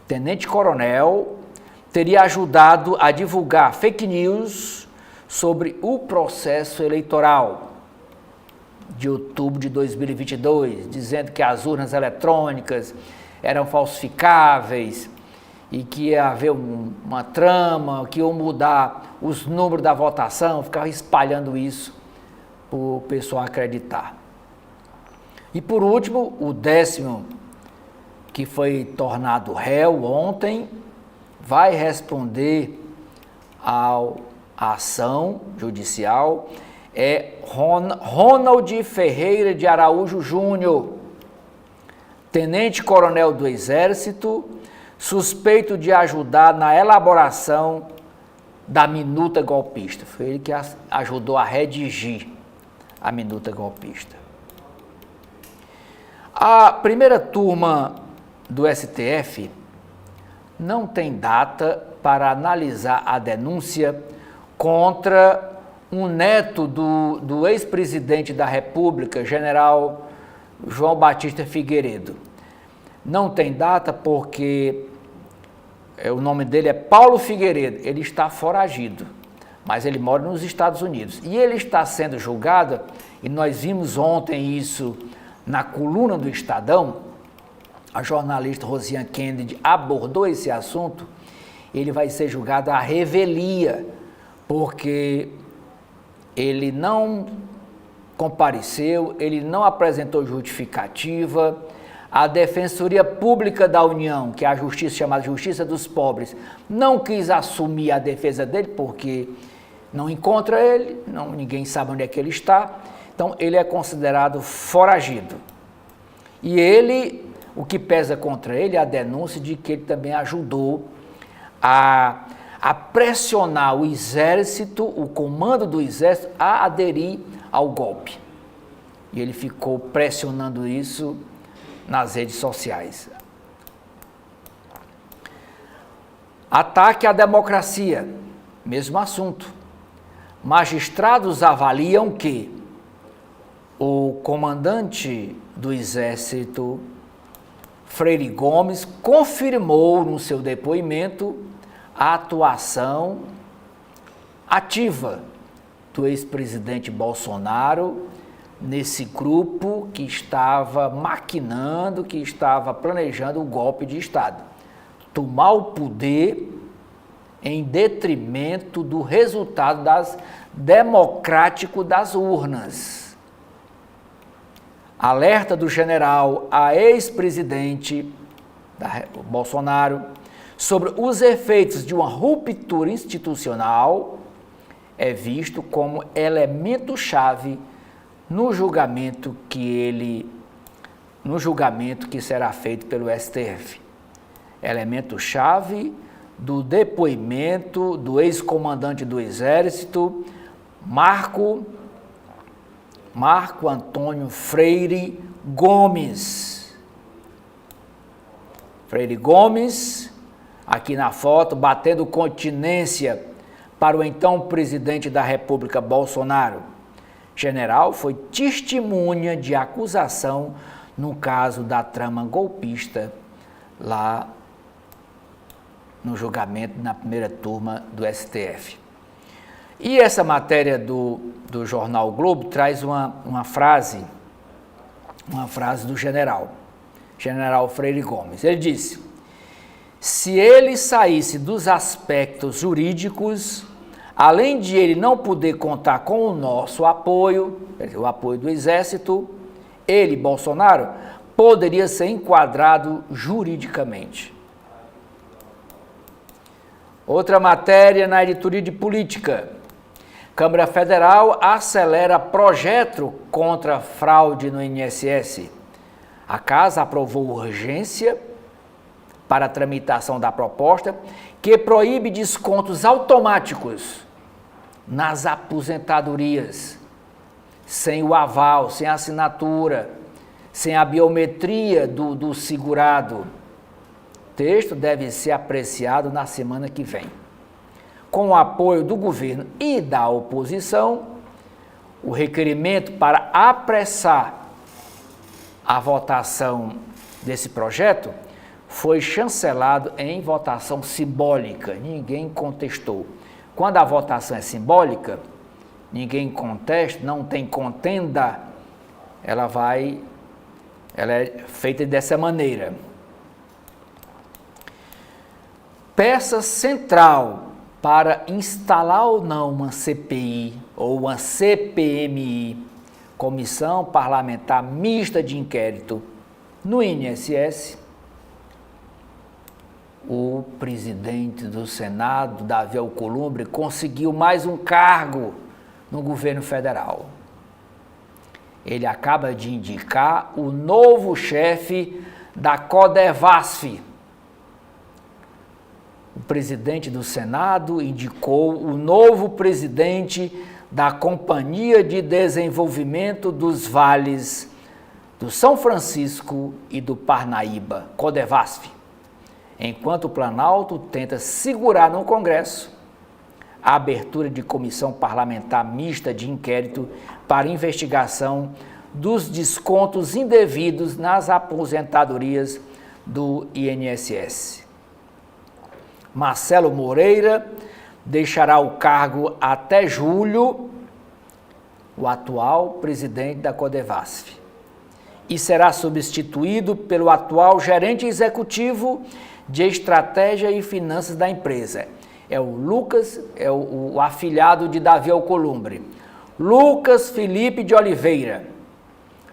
tenente-coronel, teria ajudado a divulgar fake news sobre o processo eleitoral de outubro de 2022, dizendo que as urnas eletrônicas eram falsificáveis e que ia haver uma trama, que iam mudar os números da votação, ficava espalhando isso para o pessoal acreditar. E por último, o 10º, que foi tornado réu ontem, vai responder à ação judicial, é Ronald Ferreira de Araújo Júnior, tenente-coronel do Exército, suspeito de ajudar na elaboração da minuta golpista. Foi ele que ajudou a redigir a minuta golpista. A primeira turma do STF não tem data para analisar a denúncia contra um neto do ex-presidente da República, general João Batista Figueiredo. Não tem data porque o nome dele é Paulo Figueiredo, ele está foragido, mas ele mora nos Estados Unidos. E ele está sendo julgado, e nós vimos ontem isso na coluna do Estadão, a jornalista Rosiane Kennedy abordou esse assunto, ele vai ser julgado à revelia, porque ele não compareceu, ele não apresentou justificativa. A Defensoria Pública da União, que é a justiça chamada Justiça dos Pobres, não quis assumir a defesa dele porque não encontra ele, ninguém sabe onde é que ele está. Então, ele é considerado foragido. E ele, o que pesa contra ele é a denúncia de que ele também ajudou a pressionar o exército, o comando do exército, a aderir ao golpe. E ele ficou pressionando isso nas redes sociais. Ataque à democracia, mesmo assunto. Magistrados avaliam que o comandante do Exército, Freire Gomes, confirmou no seu depoimento a atuação ativa do ex-presidente Bolsonaro nesse grupo que estava maquinando, que estava planejando o golpe de Estado. Tomar o poder em detrimento do resultado democrático das urnas. Alerta do general a ex-presidente Bolsonaro sobre os efeitos de uma ruptura institucional é visto como elemento-chave no julgamento que será feito pelo STF. Elemento-chave do depoimento do ex-comandante do Exército, Marco Antônio Freire Gomes. Freire Gomes, aqui na foto, batendo continência para o então presidente da República, Bolsonaro. General foi testemunha de acusação no caso da trama golpista, lá no julgamento na primeira turma do STF. E essa matéria do jornal o Globo traz uma frase do general Freire Gomes. Ele disse: se ele saísse dos aspectos jurídicos, além de ele não poder contar com o nosso apoio, o apoio do Exército, ele, Bolsonaro, poderia ser enquadrado juridicamente. Outra matéria na editoria de política. Câmara Federal acelera projeto contra fraude no INSS. A Casa aprovou urgência para a tramitação da proposta que proíbe descontos automáticos nas aposentadorias, sem o aval, sem a assinatura, sem a biometria do segurado. O texto deve ser apreciado na semana que vem. Com o apoio do governo e da oposição, o requerimento para apressar a votação desse projeto foi chancelado em votação simbólica, ninguém contestou. Quando a votação é simbólica, ninguém contesta, não tem contenda, ela é feita dessa maneira. Peça central para instalar ou não uma CPI ou uma CPMI, Comissão Parlamentar Mista de Inquérito, no INSS, o presidente do Senado, Davi Alcolumbre, conseguiu mais um cargo no governo federal. Ele acaba de indicar o novo chefe da Codevasf. O presidente do Senado indicou o novo presidente da Companhia de Desenvolvimento dos Vales do São Francisco e do Parnaíba, Codevasf, enquanto o Planalto tenta segurar no Congresso a abertura de comissão parlamentar mista de inquérito para investigação dos descontos indevidos nas aposentadorias do INSS. Marcelo Moreira deixará o cargo até julho, o atual presidente da Codevasf, e será substituído pelo atual gerente executivo de estratégia e finanças da empresa. É o Lucas, é o afilhado de Davi Alcolumbre. Lucas Felipe de Oliveira.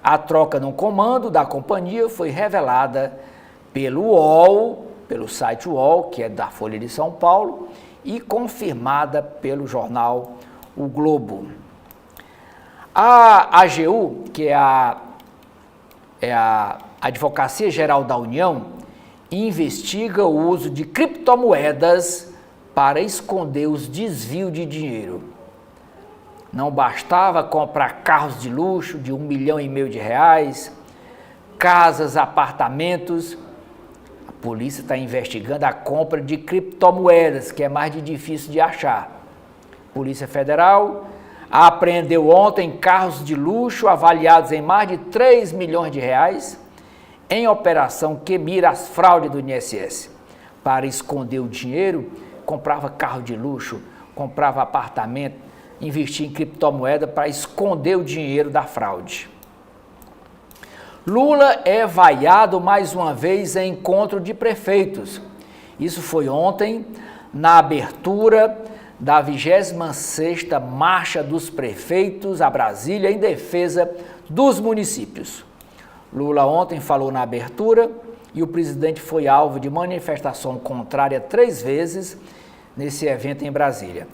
A troca no comando da companhia foi revelada pelo UOL, pelo site UOL, que é da Folha de São Paulo, e confirmada pelo jornal O Globo. A AGU, que é a Advocacia Geral da União, investiga o uso de criptomoedas para esconder os desvios de dinheiro. Não bastava comprar carros de luxo de R$1,5 milhão, casas, apartamentos. A polícia está investigando a compra de criptomoedas, que é mais difícil de achar. Polícia Federal apreendeu ontem carros de luxo avaliados em mais de R$3 milhões em operação que mira as fraudes do INSS. Para esconder o dinheiro, comprava carro de luxo, comprava apartamento, investia em criptomoeda para esconder o dinheiro da fraude. Lula é vaiado mais uma vez em encontro de prefeitos. Isso foi ontem, na abertura da 26ª Marcha dos Prefeitos a Brasília em defesa dos municípios. Lula ontem falou na abertura e o presidente foi alvo de manifestação contrária 3 vezes nesse evento em Brasília.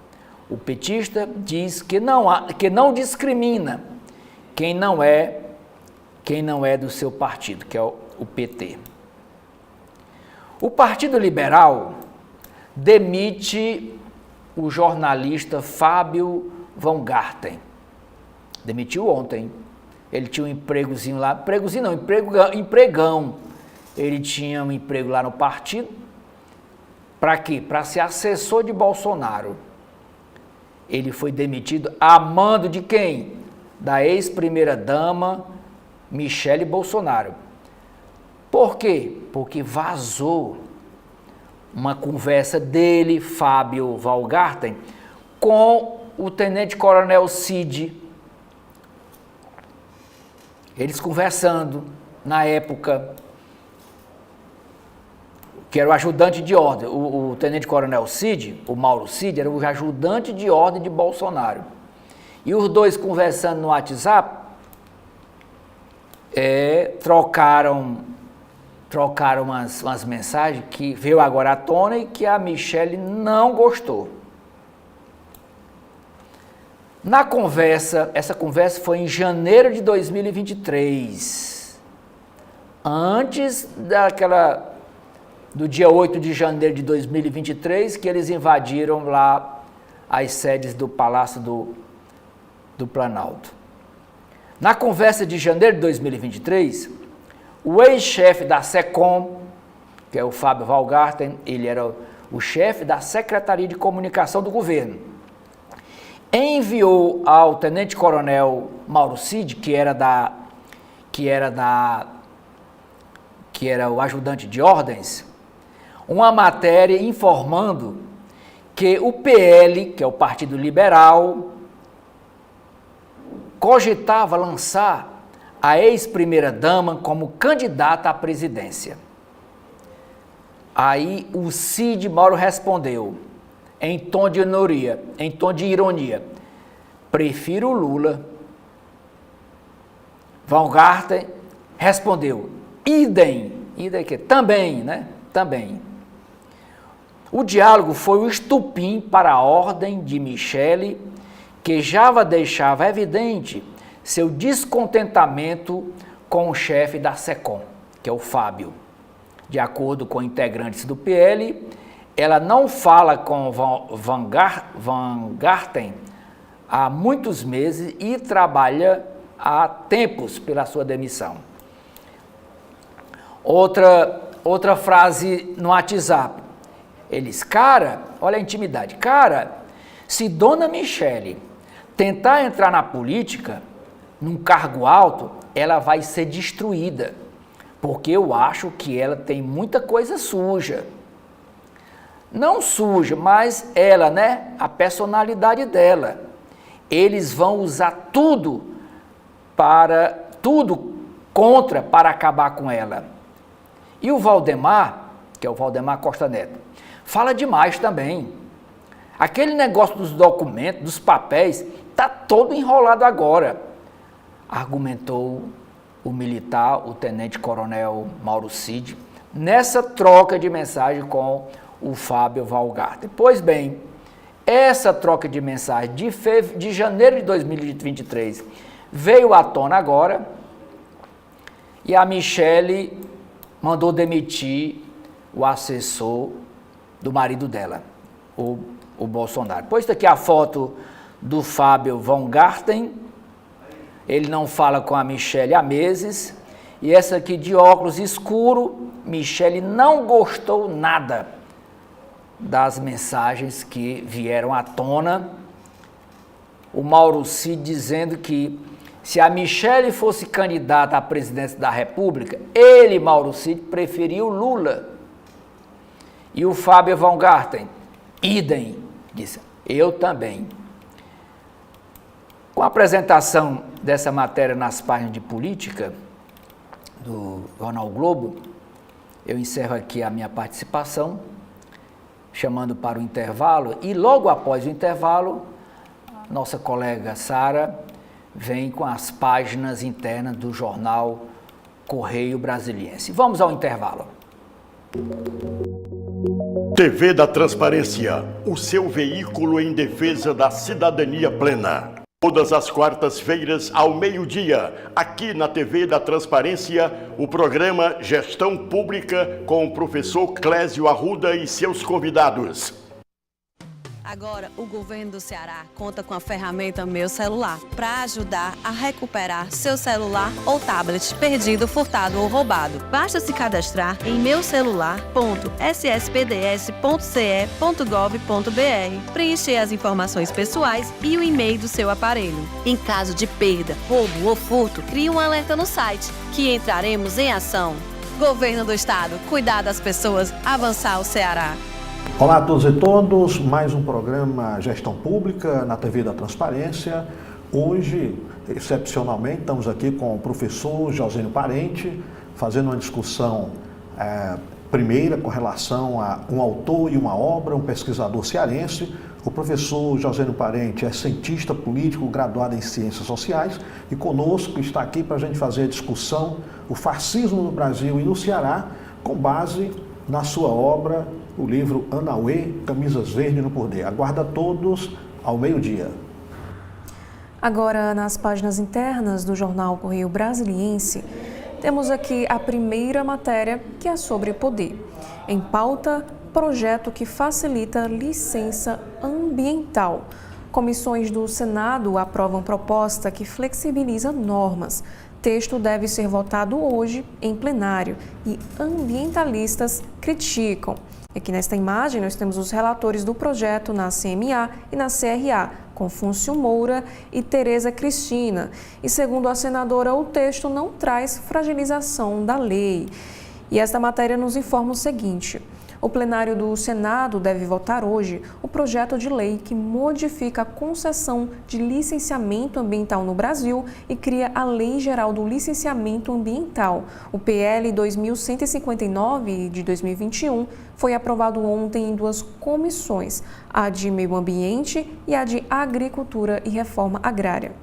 O petista diz que não discrimina quem não é do seu partido, que é o PT. O Partido Liberal demite o jornalista Fábio Van Garten. Demitiu ontem. Ele tinha um empregozinho lá, empregão. Ele tinha um emprego lá no partido. Para quê? Para ser assessor de Bolsonaro. Ele foi demitido a mando de quem? Da ex-primeira-dama Michele Bolsonaro. Por quê? Porque vazou uma conversa dele, Fábio Van Garten, com o tenente-coronel Cid. Eles conversando, na época, que era o ajudante de ordem. O tenente-coronel Cid, o Mauro Cid, era o ajudante de ordem de Bolsonaro. E os dois conversando no WhatsApp, trocaram umas mensagens que veio agora à tona e que a Michele não gostou. Na conversa, essa conversa foi em janeiro de 2023, antes do dia 8 de janeiro de 2023, que eles invadiram lá as sedes do Palácio do Planalto. Na conversa de janeiro de 2023, o ex-chefe da SECOM, que é o Fábio Van Garten, ele era o chefe da Secretaria de Comunicação do governo, enviou ao tenente-coronel Mauro Cid, que era o ajudante de ordens, uma matéria informando que o PL, que é o Partido Liberal, cogitava lançar a ex-primeira-dama como candidata à presidência. Aí o Cid Mauro respondeu, em tom de ironia, prefiro o Lula. Van Garten respondeu, idem que também, né? Também. O diálogo foi o estupim para a ordem de Michele, que já deixava evidente seu descontentamento com o chefe da SECOM, que é o Fábio. De acordo com integrantes do PL, ela não fala com Van Garten há muitos meses e trabalha há tempos pela sua demissão. Outra frase no WhatsApp. Eles, olha a intimidade, se Dona Michele tentar entrar na política, num cargo alto, ela vai ser destruída, porque eu acho que ela tem muita coisa suja. Não suja, mas ela, né? A personalidade dela. Eles vão usar tudo contra para acabar com ela. E o Valdemar, que é o Valdemar Costa Neto. Fala demais também. Aquele negócio dos documentos, dos papéis, está todo enrolado agora, argumentou o militar, o tenente-coronel Mauro Cid, nessa troca de mensagem com o Fábio Weingarten. Pois bem, essa troca de mensagem de janeiro de 2023 veio à tona agora e a Michele mandou demitir o assessor do marido dela, o Bolsonaro. Pois está aqui a foto do Fábio Weingarten, ele não fala com a Michele há meses, e essa aqui de óculos escuro, Michele não gostou nada das mensagens que vieram à tona. O Mauro Cid dizendo que se a Michele fosse candidata à presidência da República, ele, Mauro Cid, preferia o Lula. E o Fábio Weingarten, idem, disse, eu também. Com a apresentação dessa matéria nas páginas de política do Jornal Globo, eu encerro aqui a minha participação, chamando para o intervalo, e logo após o intervalo, nossa colega Sara vem com as páginas internas do jornal Correio Brasiliense. Vamos ao intervalo. TV da Transparência, o seu veículo em defesa da cidadania plena. Todas as quartas-feiras, ao meio-dia, aqui na TV da Transparência, o programa Gestão Pública com o professor Clésio Arruda e seus convidados. Agora, o governo do Ceará conta com a ferramenta Meu Celular para ajudar a recuperar seu celular ou tablet perdido, furtado ou roubado. Basta se cadastrar em meucelular.sspds.ce.gov.br, preencher as informações pessoais e o e-mail do seu aparelho. Em caso de perda, roubo ou furto, crie um alerta no site, que entraremos em ação. Governo do Estado, cuidar das pessoas, avançar o Ceará. Olá a todos e todas, mais um programa Gestão Pública na TV da Transparência. Hoje, excepcionalmente, estamos aqui com o professor Josênio Parente, fazendo uma discussão primeira com relação a um autor e uma obra, um pesquisador cearense. O professor Josênio Parente é cientista político graduado em Ciências Sociais e conosco está aqui para a gente fazer a discussão O Fascismo no Brasil e no Ceará, com base na sua obra, o livro Anauê, Camisas Verdes no Poder. Aguardo a todos ao meio-dia. Agora, nas páginas internas do jornal Correio Brasiliense, temos aqui a primeira matéria, que é sobre poder. Em pauta, projeto que facilita licença ambiental. Comissões do Senado aprovam proposta que flexibiliza normas. Texto deve ser votado hoje em plenário e ambientalistas criticam. Aqui nesta imagem nós temos os relatores do projeto na CMA e na CRA, Confúcio Moura e Tereza Cristina. E segundo a senadora, o texto não traz fragilização da lei. E esta matéria nos informa o seguinte: o plenário do Senado deve votar hoje o projeto de lei que modifica a concessão de licenciamento ambiental no Brasil e cria a Lei Geral do Licenciamento Ambiental. O PL 2159 de 2021 foi aprovado ontem em duas comissões, a de Meio Ambiente e a de Agricultura e Reforma Agrária.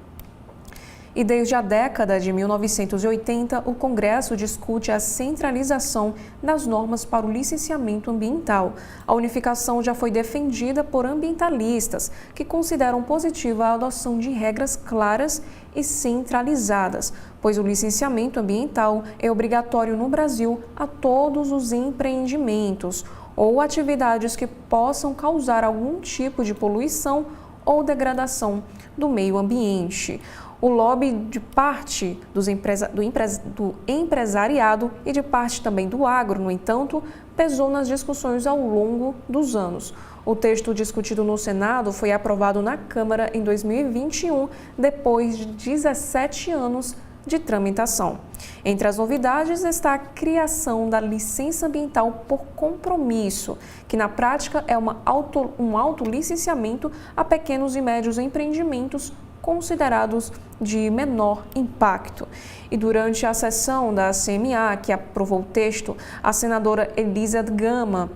E desde a década de 1980, o Congresso discute a centralização das normas para o licenciamento ambiental. A unificação já foi defendida por ambientalistas, que consideram positiva a adoção de regras claras e centralizadas, pois o licenciamento ambiental é obrigatório no Brasil a todos os empreendimentos ou atividades que possam causar algum tipo de poluição ou degradação do meio ambiente. O lobby de parte do empresariado e de parte também do agro, no entanto, pesou nas discussões ao longo dos anos. O texto discutido no Senado foi aprovado na Câmara em 2021, depois de 17 anos de tramitação. Entre as novidades está a criação da licença ambiental por compromisso, que na prática é um autolicenciamento a pequenos e médios empreendimentos considerados de menor impacto. E durante a sessão da CMA, que aprovou o texto, a senadora Elisiane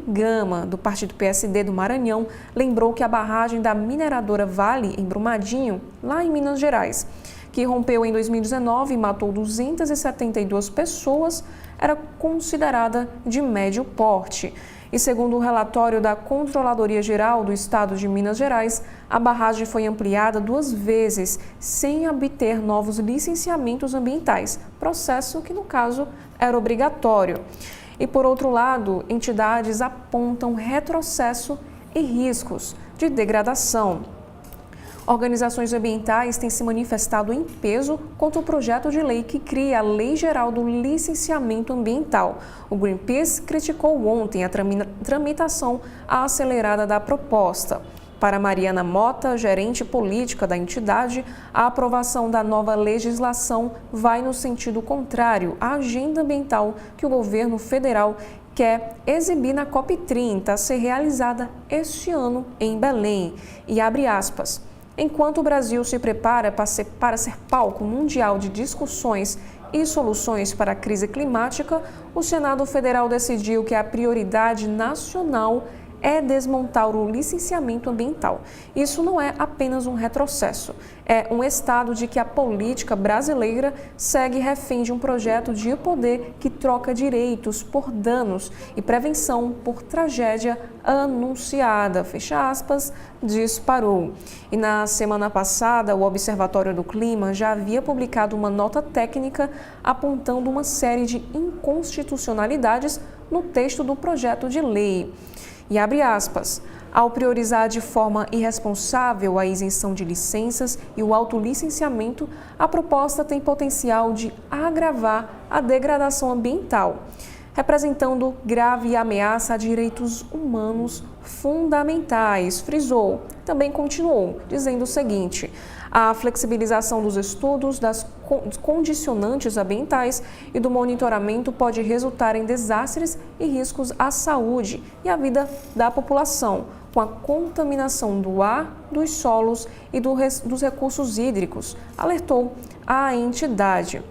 Gama, do partido PSD do Maranhão, lembrou que a barragem da mineradora Vale, em Brumadinho, lá em Minas Gerais, que rompeu em 2019 e matou 272 pessoas, era considerada de médio porte. E segundo o relatório da Controladoria Geral do Estado de Minas Gerais, a barragem foi ampliada 2 vezes, sem obter novos licenciamentos ambientais, processo que, no caso, era obrigatório. E, por outro lado, entidades apontam retrocesso e riscos de degradação. Organizações ambientais têm se manifestado em peso contra o projeto de lei que cria a Lei Geral do Licenciamento Ambiental. O Greenpeace criticou ontem a tramitação acelerada da proposta. Para Mariana Mota, gerente política da entidade, a aprovação da nova legislação vai no sentido contrário à agenda ambiental que o governo federal quer exibir na COP30 a ser realizada este ano em Belém. E abre aspas. Enquanto o Brasil se prepara para ser palco mundial de discussões e soluções para a crise climática, o Senado Federal decidiu que a prioridade nacional é desmontar o licenciamento ambiental. Isso não é apenas um retrocesso, é um estado de que a política brasileira segue refém de um projeto de poder que troca direitos por danos e prevenção por tragédia anunciada, fecha aspas, disparou. E na semana passada, o Observatório do Clima já havia publicado uma nota técnica apontando uma série de inconstitucionalidades no texto do projeto de lei. E abre aspas, ao priorizar de forma irresponsável a isenção de licenças e o autolicenciamento, a proposta tem potencial de agravar a degradação ambiental, representando grave ameaça a direitos humanos fundamentais, frisou. Também continuou, dizendo o seguinte, a flexibilização dos estudos das condicionantes ambientais e do monitoramento pode resultar em desastres e riscos à saúde e à vida da população, com a contaminação do ar, dos solos e dos recursos hídricos, alertou a entidade.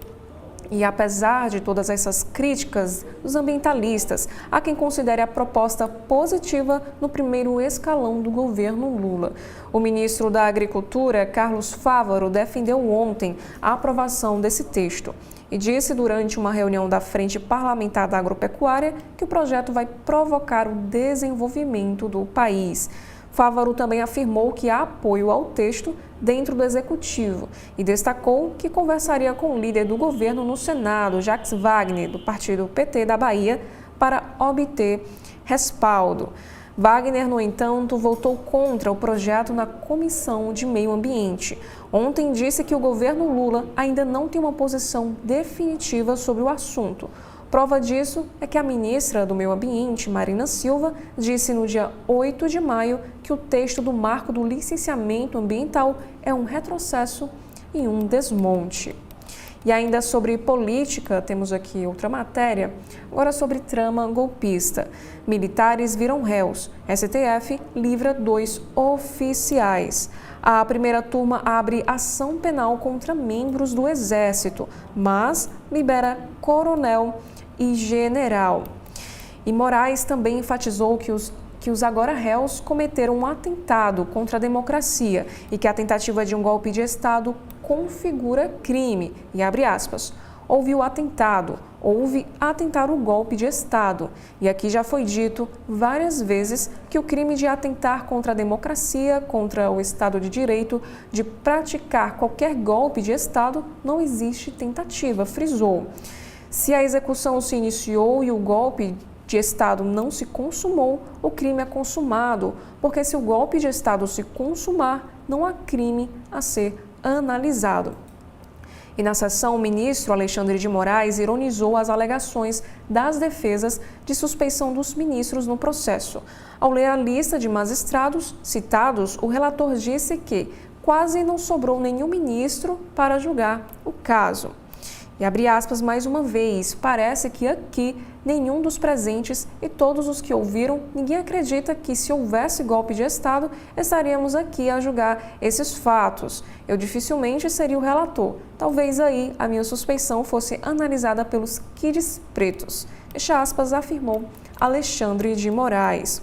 E apesar de todas essas críticas dos ambientalistas, há quem considere a proposta positiva no primeiro escalão do governo Lula. O ministro da Agricultura, Carlos Fávaro, defendeu ontem a aprovação desse texto e disse durante uma reunião da Frente Parlamentar da Agropecuária que o projeto vai provocar o desenvolvimento do país. Fávaro também afirmou que há apoio ao texto dentro do Executivo e destacou que conversaria com o líder do governo no Senado, Jacques Wagner, do partido PT da Bahia, para obter respaldo. Wagner, no entanto, votou contra o projeto na Comissão de Meio Ambiente. Ontem disse que o governo Lula ainda não tem uma posição definitiva sobre o assunto. Prova disso é que a ministra do Meio Ambiente, Marina Silva, disse no dia 8 de maio que o texto do Marco do Licenciamento Ambiental é um retrocesso e um desmonte. E ainda sobre política, temos aqui outra matéria, agora sobre trama golpista. Militares viram réus. STF livra 2 oficiais. A primeira turma abre ação penal contra membros do Exército, mas libera coronel e general. E Moraes também enfatizou que os agora réus cometeram um atentado contra a democracia e que a tentativa de um golpe de Estado configura crime. E abre aspas, houve atentar o golpe de Estado. E aqui já foi dito várias vezes que o crime de atentar contra a democracia, contra o Estado de Direito, de praticar qualquer golpe de Estado, não existe tentativa, frisou. Se a execução se iniciou e o golpe de Estado não se consumou, o crime é consumado, porque se o golpe de Estado se consumar, não há crime a ser analisado. E na sessão, o ministro Alexandre de Moraes ironizou as alegações das defesas de suspeição dos ministros no processo. Ao ler a lista de magistrados citados, o relator disse que quase não sobrou nenhum ministro para julgar o caso. E abre aspas mais uma vez, parece que aqui nenhum dos presentes e todos os que ouviram, ninguém acredita que se houvesse golpe de Estado, estaríamos aqui a julgar esses fatos. Eu dificilmente seria o relator. Talvez aí a minha suspeição fosse analisada pelos kids pretos. Fecha aspas, afirmou Alexandre de Moraes.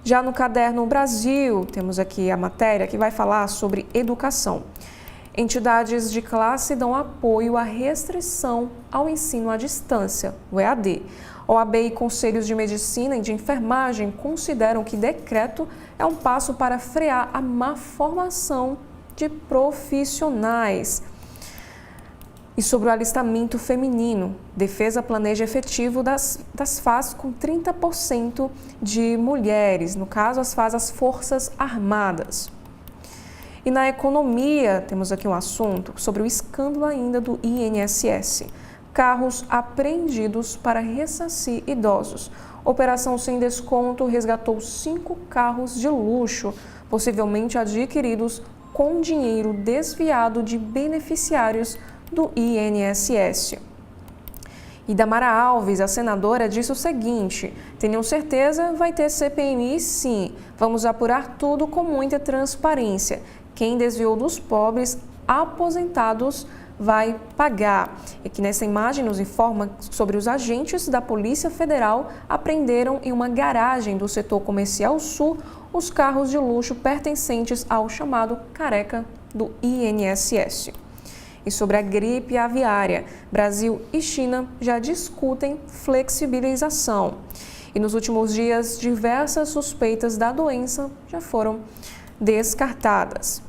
Já no caderno Brasil, temos aqui a matéria que vai falar sobre educação. Entidades de classe dão apoio à restrição ao ensino à distância, o EAD. OAB e conselhos de medicina e de enfermagem consideram que decreto é um passo para frear a má formação de profissionais. E sobre o alistamento feminino, Defesa planeja efetivo das FAS com 30% de mulheres, no caso as FAS, as Forças Armadas. E na economia, temos aqui um assunto sobre o escândalo ainda do INSS. Carros apreendidos para ressarcir idosos. Operação Sem Desconto resgatou 5 carros de luxo, possivelmente adquiridos com dinheiro desviado de beneficiários do INSS. E Damara Alves, a senadora, disse o seguinte: tenham certeza, vai ter CPMI sim. Vamos apurar tudo com muita transparência. Quem desviou dos pobres aposentados vai pagar. E que nessa imagem nos informa sobre os agentes da Polícia Federal apreenderam em uma garagem do setor comercial sul os carros de luxo pertencentes ao chamado careca do INSS. E sobre a gripe aviária, Brasil e China já discutem flexibilização. E nos últimos dias, diversas suspeitas da doença já foram descartadas.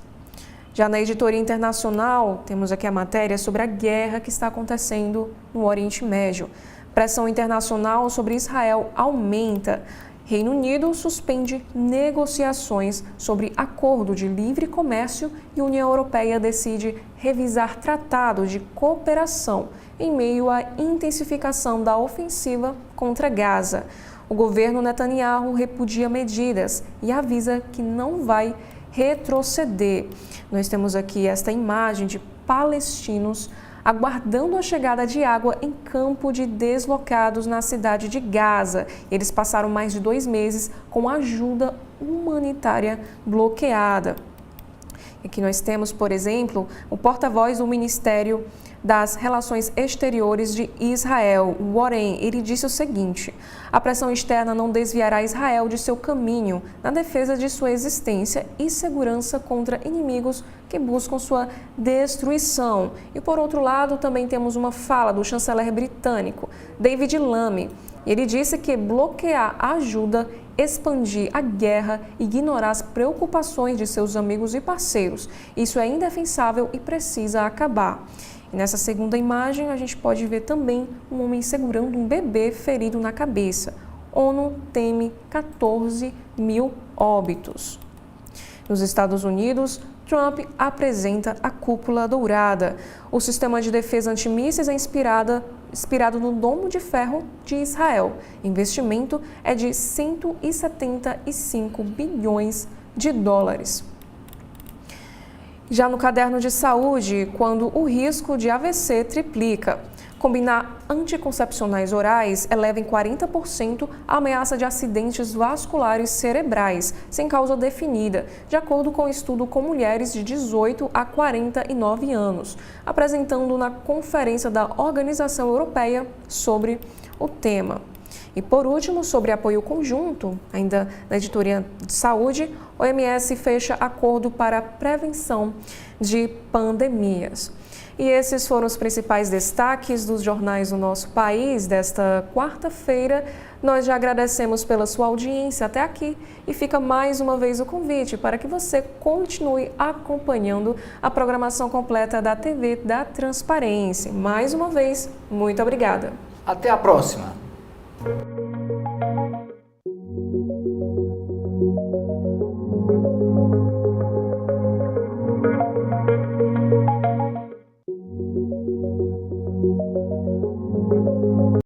Já na editoria internacional, temos aqui a matéria sobre a guerra que está acontecendo no Oriente Médio. Pressão internacional sobre Israel aumenta. Reino Unido suspende negociações sobre acordo de livre comércio e União Europeia decide revisar tratado de cooperação em meio à intensificação da ofensiva contra Gaza. O governo Netanyahu repudia medidas e avisa que não vai retroceder. Nós temos aqui esta imagem de palestinos aguardando a chegada de água em campo de deslocados na cidade de Gaza. Eles passaram mais de 2 meses com ajuda humanitária bloqueada. Aqui nós temos, por exemplo, o porta-voz do Ministério das Relações Exteriores de Israel, Warren. Ele disse o seguinte: a pressão externa não desviará Israel de seu caminho na defesa de sua existência e segurança contra inimigos que buscam sua destruição. E por outro lado, também temos uma fala do chanceler britânico, David Lammy. Ele disse que bloquear a ajuda, expandir a guerra e ignorar as preocupações de seus amigos e parceiros. Isso é indefensável e precisa acabar. E nessa segunda imagem, a gente pode ver também um homem segurando um bebê ferido na cabeça. ONU teme 14 mil óbitos. Nos Estados Unidos, Trump apresenta a cúpula dourada. O sistema de defesa antimísseis é inspirado no Domo de Ferro de Israel. O investimento é de 175 bilhões de dólares. Já no caderno de saúde, quando o risco de AVC triplica. Combinar anticoncepcionais orais eleva em 40% a ameaça de acidentes vasculares cerebrais, sem causa definida, de acordo com um estudo com mulheres de 18 a 49 anos, apresentando na Conferência da Organização Europeia sobre o tema. E por último, sobre apoio conjunto, ainda na editoria de saúde, o OMS fecha acordo para a prevenção de pandemias. E esses foram os principais destaques dos jornais do nosso país desta quarta-feira. Nós já agradecemos pela sua audiência até aqui e fica mais uma vez o convite para que você continue acompanhando a programação completa da TV da Transparência. Mais uma vez, muito obrigada. Até a próxima.